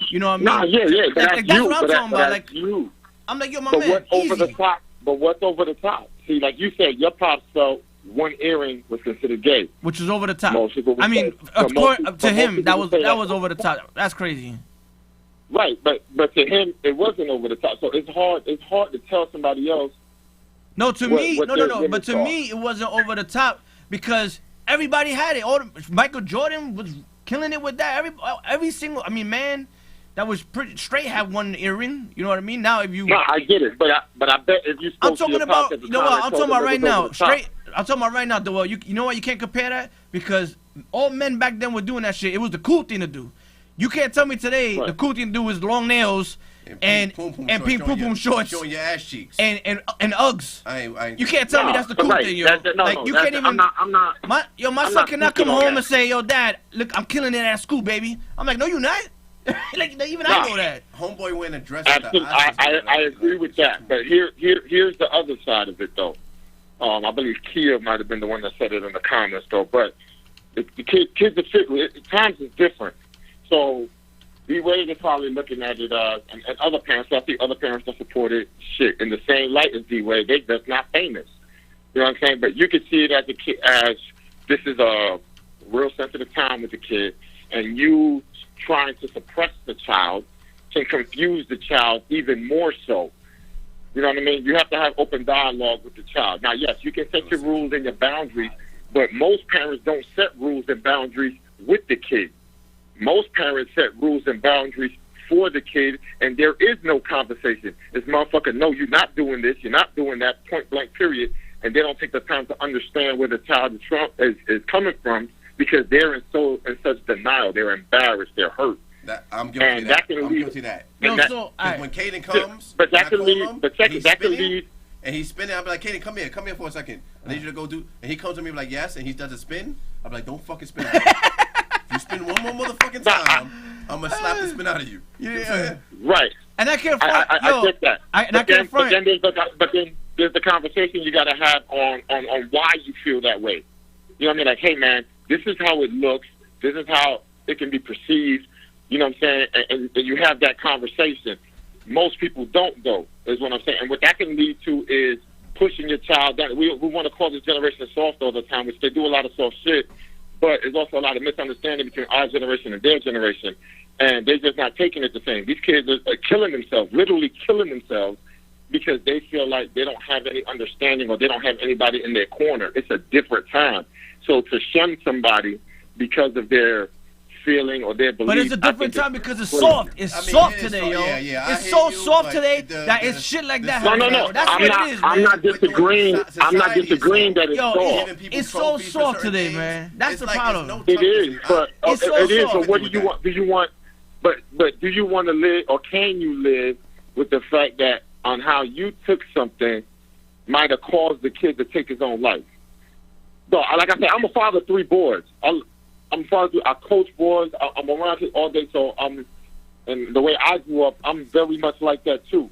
[SPEAKER 2] you know what I mean?
[SPEAKER 7] Nah, yeah.
[SPEAKER 2] That's what I'm talking about. Like
[SPEAKER 7] you.
[SPEAKER 2] I'm like, yo, my
[SPEAKER 7] but
[SPEAKER 2] man,
[SPEAKER 7] what's
[SPEAKER 2] easy.
[SPEAKER 7] over the top? But what's over the top? See, like you said, your pops felt one earring was considered gay,
[SPEAKER 2] which was over the top.
[SPEAKER 7] Most people would
[SPEAKER 2] I mean, to him, that was over the top. That's crazy.
[SPEAKER 7] Right, but to him, it wasn't over the top. So it's hard to tell somebody else.
[SPEAKER 2] No, to me, no. But to me, it wasn't over the top because everybody had it. Michael Jordan was killing it with that. Every single, man, that was pretty straight had one earring. You know what I mean? Now, if you,
[SPEAKER 7] no, I get it, but I bet if you spoke
[SPEAKER 2] I'm talking
[SPEAKER 7] to your
[SPEAKER 2] about,
[SPEAKER 7] pops at the
[SPEAKER 2] you know
[SPEAKER 7] time,
[SPEAKER 2] what? I'm talking about right now.
[SPEAKER 7] Straight.
[SPEAKER 2] I'm talking about right now. Well, you know what? You can't compare that because all men back then were doing that shit. It was the cool thing to do. You can't tell me today the cool thing to do is long nails and pink pum pum shorts,
[SPEAKER 3] showing your ass cheeks,
[SPEAKER 2] and Uggs. You can't tell me that's the cool thing, yo. You can't even.
[SPEAKER 7] I'm not.
[SPEAKER 2] My son cannot come home and say, yo, Dad, look, I'm killing it at school, baby. I'm like, no, you're not. Like even I know that.
[SPEAKER 3] Homeboy wearing a dress.
[SPEAKER 7] I agree with that, but here's the other side of it though. I believe Kia might have been the one that said it in the comments though, but the kids are fickle. Times is different. So D-Wade is probably looking at it, and other parents, I see other parents that supported shit in the same light as D-Wade. They just not famous. You know what I'm saying? But you could see it as a kid, as this is a real sensitive time with the kid, and you trying to suppress the child can confuse the child even more so. You know what I mean? You have to have open dialogue with the child. Now, yes, you can set your rules and your boundaries, but most parents don't set rules and boundaries with the kid. Most parents set rules and boundaries for the kid, and there is no conversation. This motherfucker, no, you're not doing this, you're not doing that, point blank, period. And they don't take the time to understand where the child is coming from because they're in such denial. They're embarrassed. They're hurt.
[SPEAKER 3] I'm guilty of that. I'm guilty of that. When Caden comes,
[SPEAKER 7] but that can lead. But that can lead.
[SPEAKER 3] And he's spinning. I'll be like, Caden, come here for a second. I need you to go do. And he comes to me like, yes, and he does a spin. I'll be like, don't fucking spin. If you spin one more motherfucking time, I'm gonna slap the spin out of you.
[SPEAKER 2] Yeah.
[SPEAKER 7] Right.
[SPEAKER 2] And I can't front.
[SPEAKER 7] I get that. But then there's the conversation you got to have on why you feel that way. You know what I mean? Like, hey, man, this is how it looks. This is how it can be perceived. You know what I'm saying? And you have that conversation. Most people don't, though, is what I'm saying. And what that can lead to is pushing your child down. We want to call this generation soft all the time, which they do a lot of soft shit, but there's also a lot of misunderstanding between our generation and their generation, and they're just not taking it the same. These kids are killing themselves, literally killing themselves, because they feel like they don't have any understanding or they don't have anybody in their corner. It's a different time. So to shun somebody because of their feeling or their belief.
[SPEAKER 2] But it's a different time because it's soft. It's soft today, yo.
[SPEAKER 3] Yeah,
[SPEAKER 2] it's so soft today that it's shit like that.
[SPEAKER 7] No.
[SPEAKER 2] That's what it is, man.
[SPEAKER 7] I'm not disagreeing that it's soft.
[SPEAKER 2] It's so soft today, man. That's the problem.
[SPEAKER 7] It is, but
[SPEAKER 2] it's so
[SPEAKER 7] it is.
[SPEAKER 2] soft.
[SPEAKER 7] But what do you want? Do you want? But do you want to live, or can you live with the fact that on how you took something might have caused the kid to take his own life? So, like I said, I'm a father of 3 boys. I'm father. I coach boys. I'm around here all day. So and the way I grew up, I'm very much like that too.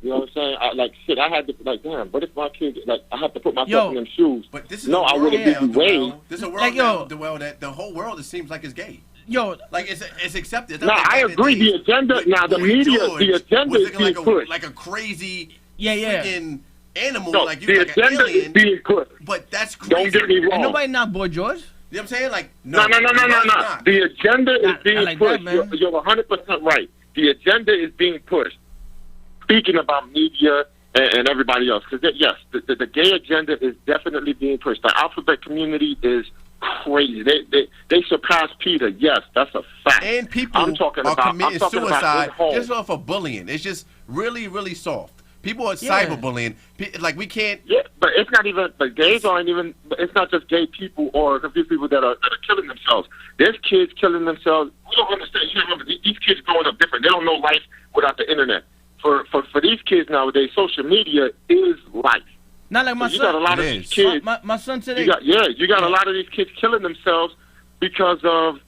[SPEAKER 7] You know what I'm saying? I had to damn. What if my kid? I have to put myself in them shoes.
[SPEAKER 3] But this is I wouldn't
[SPEAKER 7] be way.
[SPEAKER 3] This is a world now, that the whole world it seems like is gay.
[SPEAKER 2] Yo,
[SPEAKER 3] it's accepted.
[SPEAKER 7] No, I agree. The agenda now, the media, the agenda is being pushed
[SPEAKER 3] like a crazy
[SPEAKER 2] freaking
[SPEAKER 3] animal.
[SPEAKER 7] No,
[SPEAKER 3] like
[SPEAKER 7] the agenda is being pushed.
[SPEAKER 3] But that's crazy.
[SPEAKER 7] Don't get me wrong.
[SPEAKER 2] And nobody not Boy George.
[SPEAKER 3] You know what I'm saying? Like
[SPEAKER 7] no. The agenda is being pushed. You're 100% right. The agenda is being pushed. Speaking about media and everybody else, because yes, the gay agenda is definitely being pushed. The alphabet community is crazy. They surpass Peter. Yes, that's a fact.
[SPEAKER 3] And people are committing suicide just off of bullying. It's just really, really soft. People are cyberbullying. Like we can't.
[SPEAKER 7] Yeah, but it's not even. But gays aren't even. It's not just gay people or confused people that are killing themselves. There's kids killing themselves. We don't understand. You remember these kids growing up different. They don't know life without the internet. for these kids nowadays, social media is life.
[SPEAKER 2] Not like my
[SPEAKER 7] You
[SPEAKER 2] son.
[SPEAKER 7] got a lot of
[SPEAKER 3] It
[SPEAKER 7] these
[SPEAKER 3] is.
[SPEAKER 7] kids.
[SPEAKER 2] My son today.
[SPEAKER 7] You got a lot of these kids killing themselves because of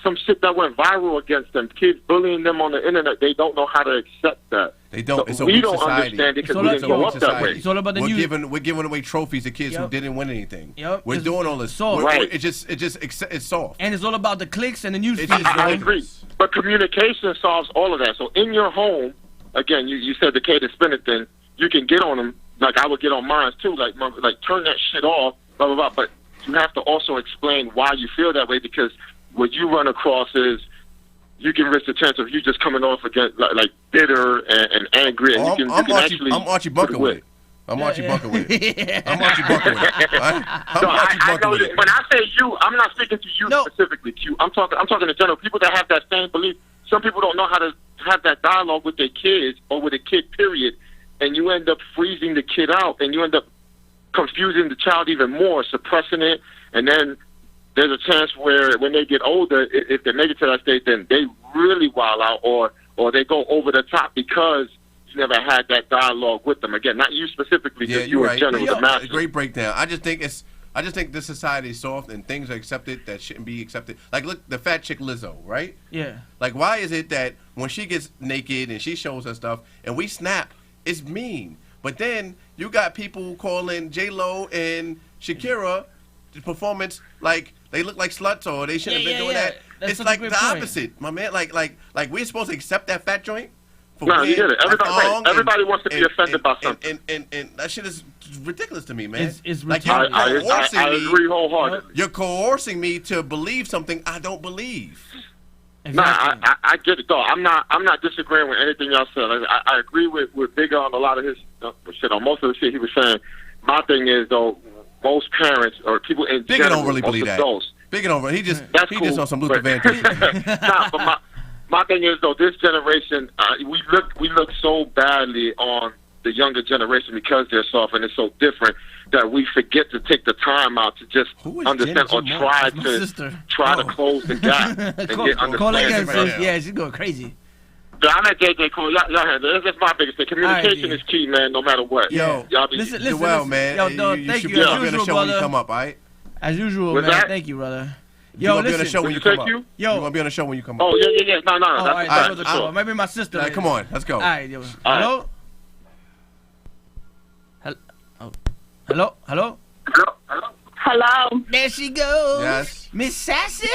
[SPEAKER 7] some shit that went viral against them. Kids bullying them on the internet. They don't know how to accept that.
[SPEAKER 3] They don't.
[SPEAKER 7] So
[SPEAKER 3] It's a
[SPEAKER 7] we
[SPEAKER 3] weak
[SPEAKER 7] don't
[SPEAKER 3] society.
[SPEAKER 7] understand it
[SPEAKER 2] It's
[SPEAKER 7] because
[SPEAKER 2] all
[SPEAKER 7] we
[SPEAKER 2] about-
[SPEAKER 7] didn't
[SPEAKER 2] it's all
[SPEAKER 7] grow
[SPEAKER 2] about
[SPEAKER 7] up that way.
[SPEAKER 2] It's all about the
[SPEAKER 3] we're
[SPEAKER 2] youth.
[SPEAKER 3] giving away trophies to kids who
[SPEAKER 2] Yep.
[SPEAKER 3] didn't win anything.
[SPEAKER 2] Yep.
[SPEAKER 3] We're
[SPEAKER 2] It's
[SPEAKER 3] doing all this.
[SPEAKER 2] soft.
[SPEAKER 7] Right.
[SPEAKER 3] It's soft.
[SPEAKER 2] And it's all about the clicks and the news
[SPEAKER 3] It's
[SPEAKER 2] feeds,
[SPEAKER 3] just-
[SPEAKER 7] I
[SPEAKER 2] bro.
[SPEAKER 7] agree. But communication solves all of that. So in your home, again, you said the K to spinning thing, you can get on them. Like I would get on mine too. Like turn that shit off, blah, blah, blah. But you have to also explain why you feel that way, because what you run across is you can risk the chance of you just coming off again like bitter and angry. And you can actually
[SPEAKER 3] I'm Archie Bunker with it. I'm Archie Bunker with it. I'm Archie Bunker with it. I'm
[SPEAKER 7] No,
[SPEAKER 3] Archie
[SPEAKER 7] I
[SPEAKER 3] Bunker
[SPEAKER 7] know
[SPEAKER 3] with
[SPEAKER 7] that
[SPEAKER 3] it.
[SPEAKER 7] when I say you, I'm not speaking to you
[SPEAKER 2] No.
[SPEAKER 7] specifically, Q. I'm talking in general. People that have that same belief. Some people don't know how to have that dialogue with their kids or with a kid, period. And you end up freezing the kid out, and you end up confusing the child even more, suppressing it, and then there's a chance where when they get older, if they make it to that state, then they really wild out or they go over the top because you never had that dialogue with them. Again, not you specifically,
[SPEAKER 3] Yeah,
[SPEAKER 7] just
[SPEAKER 3] you're
[SPEAKER 7] you in
[SPEAKER 3] right.
[SPEAKER 7] general, the master.
[SPEAKER 3] Great breakdown. I just think this society is soft and things are accepted that shouldn't be accepted. Like, look, the fat chick Lizzo, right?
[SPEAKER 2] Yeah.
[SPEAKER 3] Like, why is it that when she gets naked and she shows her stuff and we snap, it's mean? But then you got people calling J-Lo and Shakira the performance like they look like sluts or they shouldn't have been doing that.
[SPEAKER 2] That's
[SPEAKER 3] It's
[SPEAKER 2] such a
[SPEAKER 3] like
[SPEAKER 2] great
[SPEAKER 3] the
[SPEAKER 2] point.
[SPEAKER 3] opposite, my man. Like we're supposed to accept that fat joint. For
[SPEAKER 7] No, you
[SPEAKER 3] wearing
[SPEAKER 7] get it.
[SPEAKER 3] a thong
[SPEAKER 7] Everybody wants to be offended by something.
[SPEAKER 3] And that shit is ridiculous to me, man.
[SPEAKER 2] It's
[SPEAKER 3] like you're
[SPEAKER 2] ridiculous.
[SPEAKER 3] coercing
[SPEAKER 7] I
[SPEAKER 3] me.
[SPEAKER 7] agree wholeheartedly.
[SPEAKER 3] You're coercing me to believe something I don't believe.
[SPEAKER 2] Exactly.
[SPEAKER 7] No, I get it though. I'm not disagreeing with anything y'all said. I agree with Big on a lot of his shit, on most of the shit he was saying. My thing is though, most parents or people in
[SPEAKER 3] Big
[SPEAKER 7] general,
[SPEAKER 3] don't really
[SPEAKER 7] most
[SPEAKER 3] believe that.
[SPEAKER 7] adults,
[SPEAKER 3] Big and over. He just
[SPEAKER 7] That's cool,
[SPEAKER 3] on some Luther
[SPEAKER 7] but-
[SPEAKER 3] Vandross.
[SPEAKER 7] nah, but my thing is though, this generation, we look so badly on the younger generation because they're soft and it's so different that we forget to take the time out to just
[SPEAKER 3] Who is
[SPEAKER 7] understand
[SPEAKER 3] Jenny
[SPEAKER 7] or
[SPEAKER 3] Moore?
[SPEAKER 7] try
[SPEAKER 2] My
[SPEAKER 7] to
[SPEAKER 2] sister.
[SPEAKER 7] to close the gap and get
[SPEAKER 2] Call again,
[SPEAKER 7] understanding.
[SPEAKER 2] sis.
[SPEAKER 3] now.
[SPEAKER 2] Yeah, she's going crazy.
[SPEAKER 7] So I'm at JJ Cole. Y'all handle it. That's my biggest thing. Communication
[SPEAKER 2] All right,
[SPEAKER 7] is key, man. No matter what.
[SPEAKER 3] Yo,
[SPEAKER 7] y'all be
[SPEAKER 2] listen,
[SPEAKER 3] Joel, man,
[SPEAKER 2] Yo, dog,
[SPEAKER 3] you
[SPEAKER 2] thank
[SPEAKER 3] should
[SPEAKER 2] you.
[SPEAKER 3] be
[SPEAKER 2] As
[SPEAKER 3] on the
[SPEAKER 2] usual,
[SPEAKER 3] show when you
[SPEAKER 2] brother.
[SPEAKER 3] come up, all right?
[SPEAKER 2] As usual,
[SPEAKER 7] What's
[SPEAKER 2] man.
[SPEAKER 7] that?
[SPEAKER 2] Thank you, brother.
[SPEAKER 3] You
[SPEAKER 2] Yo,
[SPEAKER 3] gonna be on the
[SPEAKER 2] listen.
[SPEAKER 3] show when
[SPEAKER 7] What'd
[SPEAKER 3] you
[SPEAKER 7] you
[SPEAKER 3] come
[SPEAKER 7] say,
[SPEAKER 3] up.
[SPEAKER 7] Q?
[SPEAKER 2] Yo.
[SPEAKER 3] You gonna be on the show when you come up.
[SPEAKER 7] Oh yeah. No.
[SPEAKER 2] Oh, all
[SPEAKER 7] That's
[SPEAKER 2] right,
[SPEAKER 7] that's
[SPEAKER 2] brother,
[SPEAKER 7] for sure.
[SPEAKER 2] sure. Maybe my sister.
[SPEAKER 3] All right, come on, let's go.
[SPEAKER 2] All right, yo.
[SPEAKER 7] right.
[SPEAKER 2] Hello? Hello? Hello?
[SPEAKER 8] Hello.
[SPEAKER 2] There she goes.
[SPEAKER 3] Yes.
[SPEAKER 2] Miss Sassy?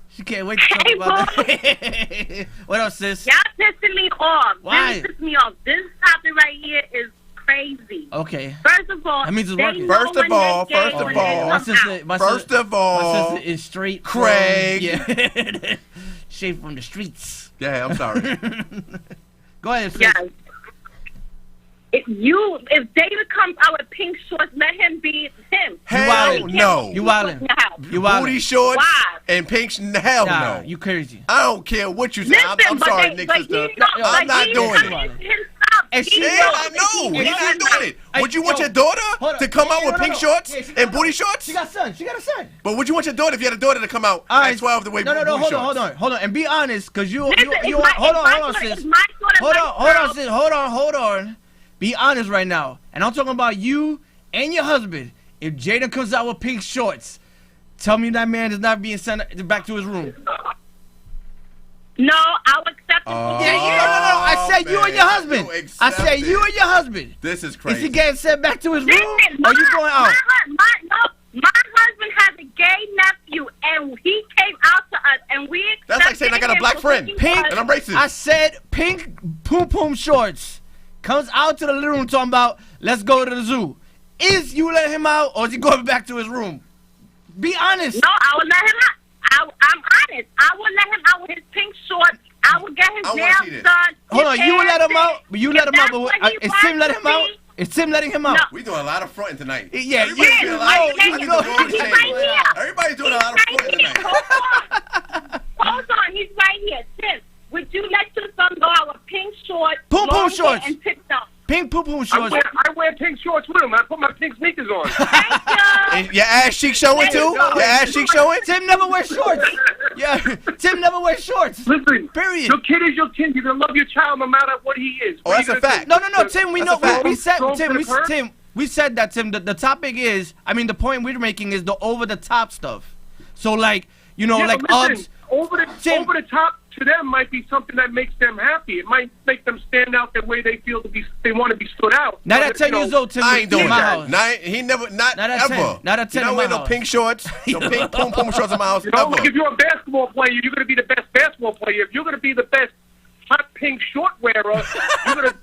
[SPEAKER 2] She can't wait to talk
[SPEAKER 8] Hey,
[SPEAKER 2] about that. What up, sis?
[SPEAKER 8] Y'all pissing me off.
[SPEAKER 2] Why?
[SPEAKER 8] Really pissing me off. This topic right here is crazy.
[SPEAKER 2] Okay.
[SPEAKER 8] First of all,
[SPEAKER 2] That means it's
[SPEAKER 8] they
[SPEAKER 2] working.
[SPEAKER 8] know
[SPEAKER 3] First of
[SPEAKER 8] when
[SPEAKER 3] all,
[SPEAKER 8] they're gay
[SPEAKER 3] first of
[SPEAKER 8] when
[SPEAKER 3] all.
[SPEAKER 8] they
[SPEAKER 2] My
[SPEAKER 8] come
[SPEAKER 2] sister,
[SPEAKER 8] out.
[SPEAKER 2] my
[SPEAKER 3] First
[SPEAKER 2] sister,
[SPEAKER 3] of all,
[SPEAKER 2] my sister is straight.
[SPEAKER 3] Craig.
[SPEAKER 2] From, yeah. Straight from the streets.
[SPEAKER 3] Yeah, I'm sorry.
[SPEAKER 2] Go ahead, sis.
[SPEAKER 8] Yes. If David comes out with pink shorts, let him be him.
[SPEAKER 3] Hell
[SPEAKER 2] wildin'.
[SPEAKER 3] no.
[SPEAKER 2] You wildin'. You wildin'.
[SPEAKER 3] Booty shorts
[SPEAKER 8] Why?
[SPEAKER 3] and pink. Hell
[SPEAKER 2] Nah,
[SPEAKER 3] no.
[SPEAKER 2] you crazy.
[SPEAKER 3] I don't care what you say.
[SPEAKER 8] Listen,
[SPEAKER 3] I'm
[SPEAKER 8] but
[SPEAKER 3] sorry,
[SPEAKER 8] they,
[SPEAKER 3] Nick
[SPEAKER 8] but
[SPEAKER 3] sister.
[SPEAKER 8] he know,
[SPEAKER 3] I'm
[SPEAKER 8] but
[SPEAKER 3] not
[SPEAKER 8] he
[SPEAKER 3] doing
[SPEAKER 8] knows
[SPEAKER 3] it.
[SPEAKER 8] himself.
[SPEAKER 2] And
[SPEAKER 8] He
[SPEAKER 2] she-
[SPEAKER 3] Yeah,
[SPEAKER 8] knows
[SPEAKER 3] I
[SPEAKER 8] that
[SPEAKER 3] know.
[SPEAKER 8] he
[SPEAKER 3] He's
[SPEAKER 8] is
[SPEAKER 3] not doing it.
[SPEAKER 2] Hey,
[SPEAKER 3] Would you want
[SPEAKER 2] yo,
[SPEAKER 3] your daughter
[SPEAKER 2] hold on.
[SPEAKER 3] to come out
[SPEAKER 2] No,
[SPEAKER 3] with
[SPEAKER 2] no,
[SPEAKER 3] pink
[SPEAKER 2] no.
[SPEAKER 3] shorts
[SPEAKER 2] Yeah, she
[SPEAKER 3] and
[SPEAKER 2] got-
[SPEAKER 3] booty shorts?
[SPEAKER 2] She got a son. She got a son.
[SPEAKER 3] But would you want your daughter if you had a daughter to come out
[SPEAKER 2] All right.
[SPEAKER 3] at 12 the way
[SPEAKER 2] No,
[SPEAKER 3] booty
[SPEAKER 2] hold
[SPEAKER 3] shorts?
[SPEAKER 2] on. And be honest, cause you
[SPEAKER 8] Listen,
[SPEAKER 2] you
[SPEAKER 8] if my-
[SPEAKER 2] hold
[SPEAKER 8] if
[SPEAKER 2] on,
[SPEAKER 8] my
[SPEAKER 2] hold on,
[SPEAKER 8] daughter-
[SPEAKER 2] sis.
[SPEAKER 8] if my daughter
[SPEAKER 2] Hold
[SPEAKER 8] likes
[SPEAKER 2] on,
[SPEAKER 8] girls-
[SPEAKER 2] sis. Hold on. Be honest right now, and I'm talking about you and your husband. If Jaden comes out with pink shorts, tell me that man is not being sent back to his room.
[SPEAKER 8] No, I'll accept it.
[SPEAKER 3] Oh,
[SPEAKER 2] Yeah, no. I said you and your
[SPEAKER 3] man,
[SPEAKER 2] husband.
[SPEAKER 3] you
[SPEAKER 2] I said
[SPEAKER 3] accept
[SPEAKER 2] you
[SPEAKER 3] it.
[SPEAKER 2] and your husband.
[SPEAKER 3] This is
[SPEAKER 2] Is
[SPEAKER 3] crazy.
[SPEAKER 2] he getting sent back to his room,
[SPEAKER 8] Listen,
[SPEAKER 2] or you going out?
[SPEAKER 8] My husband has a gay nephew, and he came out to us, and we accepted
[SPEAKER 3] That's like saying I got a
[SPEAKER 8] him
[SPEAKER 3] black
[SPEAKER 8] for
[SPEAKER 3] friend.
[SPEAKER 8] who he
[SPEAKER 2] Pink.
[SPEAKER 8] was.
[SPEAKER 3] And I'm racist.
[SPEAKER 2] I said pink poom shorts. Comes out to the living room talking about, let's go to the zoo. Is you let him out, or is he going back to his room? Be honest.
[SPEAKER 8] No, I would let him out. I'm honest. I would let him out with his pink shorts. I would get his
[SPEAKER 3] I wanna
[SPEAKER 8] nails
[SPEAKER 3] see this.
[SPEAKER 8] done.
[SPEAKER 2] Hold on,
[SPEAKER 8] his
[SPEAKER 2] you would
[SPEAKER 8] hair
[SPEAKER 2] let him
[SPEAKER 8] did.
[SPEAKER 2] out? But you
[SPEAKER 8] If
[SPEAKER 2] let him out,
[SPEAKER 8] that's
[SPEAKER 2] but
[SPEAKER 8] what he
[SPEAKER 2] is Tim
[SPEAKER 8] wants
[SPEAKER 2] letting
[SPEAKER 8] to
[SPEAKER 2] him out?
[SPEAKER 8] be,
[SPEAKER 2] Is Tim letting him out?
[SPEAKER 8] No.
[SPEAKER 3] We doing a lot of fronting tonight.
[SPEAKER 2] Yeah,
[SPEAKER 3] Everybody's
[SPEAKER 2] yeah,
[SPEAKER 3] doing a
[SPEAKER 2] you
[SPEAKER 3] lot of-
[SPEAKER 2] know,
[SPEAKER 3] everybody's
[SPEAKER 2] you
[SPEAKER 3] doing
[SPEAKER 2] know,
[SPEAKER 3] a lot of
[SPEAKER 8] he's
[SPEAKER 3] shade.
[SPEAKER 8] right here.
[SPEAKER 3] Everybody's doing a lot of
[SPEAKER 8] He's
[SPEAKER 3] fronting
[SPEAKER 8] right
[SPEAKER 3] tonight.
[SPEAKER 8] here. Hold on, he's right here. Tim, would you let your son go out with pink shorts,
[SPEAKER 2] Poom
[SPEAKER 8] long
[SPEAKER 2] shorts.
[SPEAKER 8] hair, and pink stuff?
[SPEAKER 2] Pink poo poo
[SPEAKER 9] I
[SPEAKER 2] shorts.
[SPEAKER 9] wear pink shorts with them. I put my pink sneakers on.
[SPEAKER 3] Is your ass cheek showing too? Your ass cheek showing?
[SPEAKER 2] Tim never wears shorts. Yeah, Tim never wears shorts.
[SPEAKER 9] Listen,
[SPEAKER 2] Period.
[SPEAKER 9] your kid is your kid. You're gonna love your child no matter what he is.
[SPEAKER 3] Oh, that's a fact.
[SPEAKER 2] No, Tim. We
[SPEAKER 3] That's
[SPEAKER 2] know.
[SPEAKER 3] a fact.
[SPEAKER 2] We said,
[SPEAKER 9] Throw
[SPEAKER 2] Tim.
[SPEAKER 9] for the curb?
[SPEAKER 2] Tim. We said that, Tim. The topic is, I mean, the point we're making is the over the top stuff. So like, you know,
[SPEAKER 9] Yeah,
[SPEAKER 2] like
[SPEAKER 9] but listen,
[SPEAKER 2] Uggs.
[SPEAKER 9] over the top to them might be something that makes them happy. It might make them stand out the way they feel they want to be stood out.
[SPEAKER 2] Not
[SPEAKER 9] So
[SPEAKER 2] at 10
[SPEAKER 9] you know,
[SPEAKER 2] years old, Tim.
[SPEAKER 3] I ain't doing
[SPEAKER 2] in my
[SPEAKER 3] that.
[SPEAKER 2] house.
[SPEAKER 3] Not, he never, not
[SPEAKER 2] Not at
[SPEAKER 3] ever.
[SPEAKER 2] 10. Not at 10
[SPEAKER 3] You don't
[SPEAKER 2] in
[SPEAKER 3] wear
[SPEAKER 2] my
[SPEAKER 3] no
[SPEAKER 2] house.
[SPEAKER 3] pink shorts, no pink pom pom shorts in my house
[SPEAKER 9] You know,
[SPEAKER 3] ever.
[SPEAKER 9] if you're a basketball player, you're going to be the best basketball player. If you're going to be the best hot pink short wearer,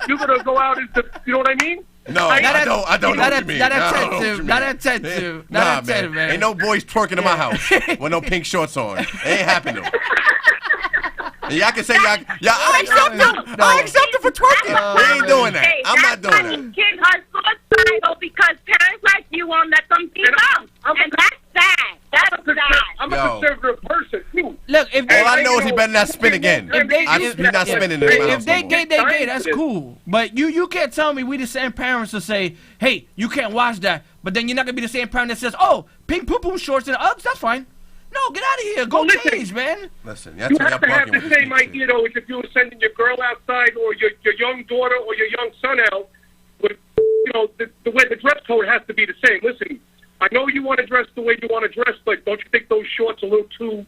[SPEAKER 9] you're gonna go out as the, you know what I mean?
[SPEAKER 3] No,
[SPEAKER 9] I
[SPEAKER 3] I don't know what you mean.
[SPEAKER 2] Not
[SPEAKER 3] I
[SPEAKER 2] at
[SPEAKER 3] don't
[SPEAKER 2] 10,
[SPEAKER 3] know what you
[SPEAKER 2] Tim.
[SPEAKER 3] mean.
[SPEAKER 2] Not at 10, Tim. Not
[SPEAKER 3] Nah,
[SPEAKER 2] at 10, man.
[SPEAKER 3] Ain't no boys twerking in my house with no pink shorts on. It ain't happening. And y'all can say y'all I accept them. I accept them for twerking. We ain't doing that. I'm not doing that.
[SPEAKER 8] Kids are suicidal because parents like you won't let them be out. And that's sad. That's sad.
[SPEAKER 9] I'm
[SPEAKER 3] Yo.
[SPEAKER 9] a conservative person too.
[SPEAKER 2] Look, if
[SPEAKER 3] All I know is he better not spin again. He's not spinning in my house
[SPEAKER 2] if they
[SPEAKER 3] no
[SPEAKER 2] gay,
[SPEAKER 3] more.
[SPEAKER 2] they gay. That's cool. But you can't tell me we the same parents to say, hey, you can't watch that. But then you're not gonna be the same parent that says, oh, pink poo poo shorts and Uggs. That's fine. No, get out of here. Go
[SPEAKER 9] Well, listen.
[SPEAKER 2] change, man.
[SPEAKER 3] Listen,
[SPEAKER 9] You have to have the same idea though as if you were sending your girl outside or your young daughter or your young son out. With, you know, the way the dress code has to be the same. Listen, I know you want to dress the way you want to dress, but don't you think those shorts are a little too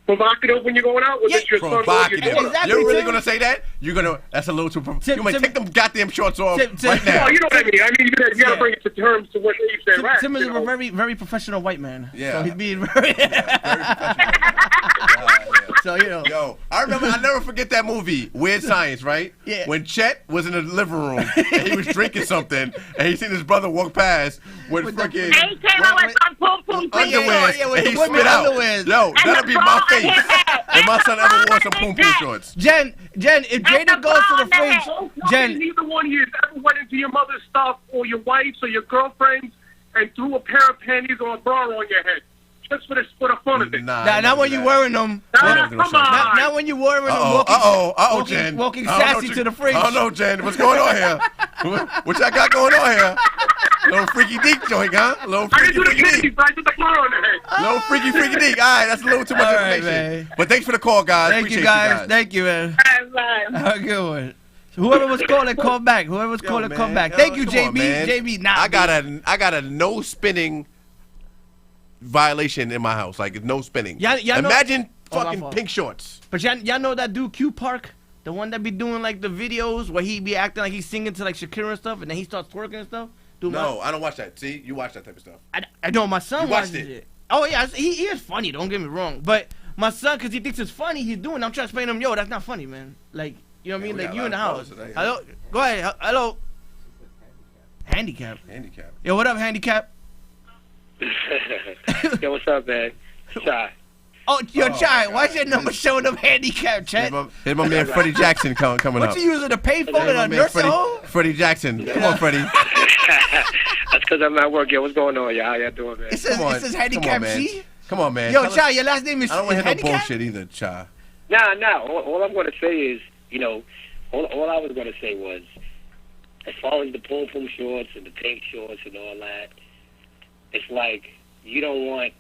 [SPEAKER 9] provocative when you're going out? Whether it's your son or your
[SPEAKER 3] Provocative.
[SPEAKER 9] daughter.
[SPEAKER 2] Exactly,
[SPEAKER 3] You're really
[SPEAKER 2] Tim.
[SPEAKER 3] gonna say that? You're gonna? That's a little too. You might
[SPEAKER 2] Tim-
[SPEAKER 3] take them goddamn shorts off
[SPEAKER 2] Tim-
[SPEAKER 3] right now.
[SPEAKER 9] Well, you know what I mean. I mean, you gotta bring it to terms to what age they're at.
[SPEAKER 2] Tim is
[SPEAKER 9] you
[SPEAKER 2] a
[SPEAKER 9] know.
[SPEAKER 2] very, very professional white man.
[SPEAKER 3] Yeah.
[SPEAKER 2] So he's being very.
[SPEAKER 3] Very professional.
[SPEAKER 2] So you know.
[SPEAKER 3] Yo, I never forget that movie, Weird Science, right?
[SPEAKER 2] Yeah.
[SPEAKER 3] When Chet was in the living room and he was drinking something and he seen his brother walk past with freaking
[SPEAKER 8] They came out with some poom poom
[SPEAKER 3] underwear
[SPEAKER 2] yeah, with
[SPEAKER 3] and
[SPEAKER 2] the
[SPEAKER 3] he
[SPEAKER 2] women
[SPEAKER 3] spit out.
[SPEAKER 2] underwears.
[SPEAKER 3] Yo,
[SPEAKER 8] And
[SPEAKER 3] that'll
[SPEAKER 8] the
[SPEAKER 3] be my
[SPEAKER 8] bra on
[SPEAKER 3] face.
[SPEAKER 8] his head.
[SPEAKER 3] If my
[SPEAKER 8] And
[SPEAKER 3] son
[SPEAKER 8] the
[SPEAKER 3] ever
[SPEAKER 8] bra
[SPEAKER 3] wore some
[SPEAKER 8] on
[SPEAKER 3] poom
[SPEAKER 8] his
[SPEAKER 3] poom
[SPEAKER 8] head.
[SPEAKER 3] shorts.
[SPEAKER 2] Jen, if Jaden goes to the fridge, Jen,
[SPEAKER 9] Neither one of you has ever went into your mother's stuff or your wife's or your girlfriend's and threw a pair of panties or a bra on your head. Just for the fun of it.
[SPEAKER 2] not when you wearing them.
[SPEAKER 9] Come on.
[SPEAKER 2] Not when you wearing them.
[SPEAKER 3] Jen.
[SPEAKER 2] Walking
[SPEAKER 3] I don't know
[SPEAKER 2] sassy
[SPEAKER 3] what
[SPEAKER 2] to the fridge.
[SPEAKER 3] I don't know, Jen. What's going on here? What y'all got going on here? Little freaky deek joint, huh? Little
[SPEAKER 9] I
[SPEAKER 3] freaky
[SPEAKER 9] didn't do the
[SPEAKER 3] freaky
[SPEAKER 9] panties,
[SPEAKER 3] deek.
[SPEAKER 9] but I did the bra on the head.
[SPEAKER 3] Little freaky deek. All right, that's a little too much
[SPEAKER 2] All right,
[SPEAKER 3] information.
[SPEAKER 2] man.
[SPEAKER 3] But thanks for the call, guys.
[SPEAKER 2] Thank
[SPEAKER 3] Appreciate
[SPEAKER 2] you guys. Thank you, man. Have a good one. So whoever was calling, call back. Whoever was calling, call back. Thank you,
[SPEAKER 3] come on,
[SPEAKER 2] JB.
[SPEAKER 3] man.
[SPEAKER 2] JB, nah.
[SPEAKER 3] I got a no spinning violation in my house. Like no spinning.
[SPEAKER 2] Y'all know-
[SPEAKER 3] Imagine
[SPEAKER 2] Oh, my
[SPEAKER 3] fucking
[SPEAKER 2] fault.
[SPEAKER 3] pink shorts.
[SPEAKER 2] But y'all know that dude Q Park, the one that be doing like the videos where he be acting like he's singing to like Shakira and stuff, and then he starts twerking and stuff. Dude,
[SPEAKER 3] No, I don't watch that. See, you watch that type of stuff.
[SPEAKER 2] I know my son
[SPEAKER 3] You watched
[SPEAKER 2] watches
[SPEAKER 3] it.
[SPEAKER 2] it. Oh yeah, he is funny. Don't get me wrong, but my son, cause he thinks it's funny, he's doing. I'm trying to explain to him, yo, that's not funny, man. Like, you know what I mean?
[SPEAKER 3] we
[SPEAKER 2] Like
[SPEAKER 3] got
[SPEAKER 2] you
[SPEAKER 3] a
[SPEAKER 2] in the
[SPEAKER 3] lot of
[SPEAKER 2] house.
[SPEAKER 3] callers today,
[SPEAKER 2] Hello, go ahead. Hello. Handicap.
[SPEAKER 3] Handicap.
[SPEAKER 2] Yo, what up, handicap?
[SPEAKER 10] Yo, what's up, man? Shy.
[SPEAKER 2] Oh, yo,
[SPEAKER 3] Oh,
[SPEAKER 2] Chai,
[SPEAKER 3] God.
[SPEAKER 2] why's your number showing up handicap, Chet?
[SPEAKER 3] Here's my man Freddie Jackson coming
[SPEAKER 2] What
[SPEAKER 3] up.
[SPEAKER 2] you using, a payphone
[SPEAKER 3] Here's
[SPEAKER 2] in
[SPEAKER 3] my
[SPEAKER 2] a
[SPEAKER 3] man
[SPEAKER 2] nursing home?
[SPEAKER 3] Freddie Jackson. Come on, Freddie.
[SPEAKER 10] That's because I'm at work. Yo, what's going on, y'all? How y'all doing, man?
[SPEAKER 2] It says,
[SPEAKER 3] Come on.
[SPEAKER 2] it says
[SPEAKER 3] Come
[SPEAKER 2] handicap
[SPEAKER 3] on, man.
[SPEAKER 2] G.
[SPEAKER 3] Come on, man.
[SPEAKER 2] Yo,
[SPEAKER 3] Tell us-
[SPEAKER 2] Chai, your last name is
[SPEAKER 3] I don't want to hear no
[SPEAKER 2] handicap?
[SPEAKER 3] bullshit either, Cha.
[SPEAKER 10] Nah. All I'm going to say is, you know, all I was going to say was, as far as the poom poom shorts and the pink shorts and all that, it's like you don't want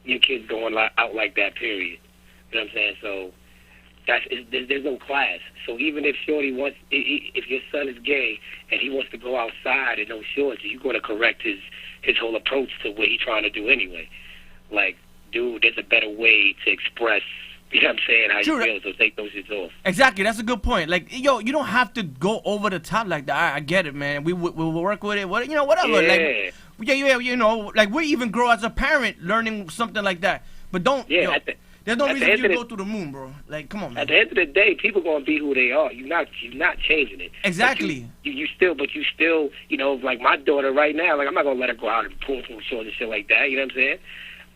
[SPEAKER 10] your kids going out like that, period. You know what I'm saying? So there's no class. So even if Shorty wants, if your son is gay and he wants to go outside in those shorts, you're going to correct his whole approach to what he's trying to do anyway. Like, dude, there's a better way to express, you know what I'm saying, how
[SPEAKER 2] True,
[SPEAKER 10] you feel, so take those shits off.
[SPEAKER 2] Exactly, that's a good point. Like, yo, you don't have to go over the top like that. I get it, man. We'll work with it. What, you know, whatever.
[SPEAKER 10] Yeah.
[SPEAKER 2] Like, yeah, you know, like we even grow as a parent learning something like that. But don't,
[SPEAKER 10] Yeah,
[SPEAKER 2] yo, there's no
[SPEAKER 10] at the
[SPEAKER 2] reason
[SPEAKER 10] end
[SPEAKER 2] for you
[SPEAKER 10] of
[SPEAKER 2] to go through the moon, bro. Like, come on, man.
[SPEAKER 10] At the end of the day, people gonna be who they are. You're not changing it.
[SPEAKER 2] Exactly.
[SPEAKER 10] But you still, you know, like my daughter right now. Like I'm not gonna let her go out and poom poom shorts and shit like that. You know what I'm saying?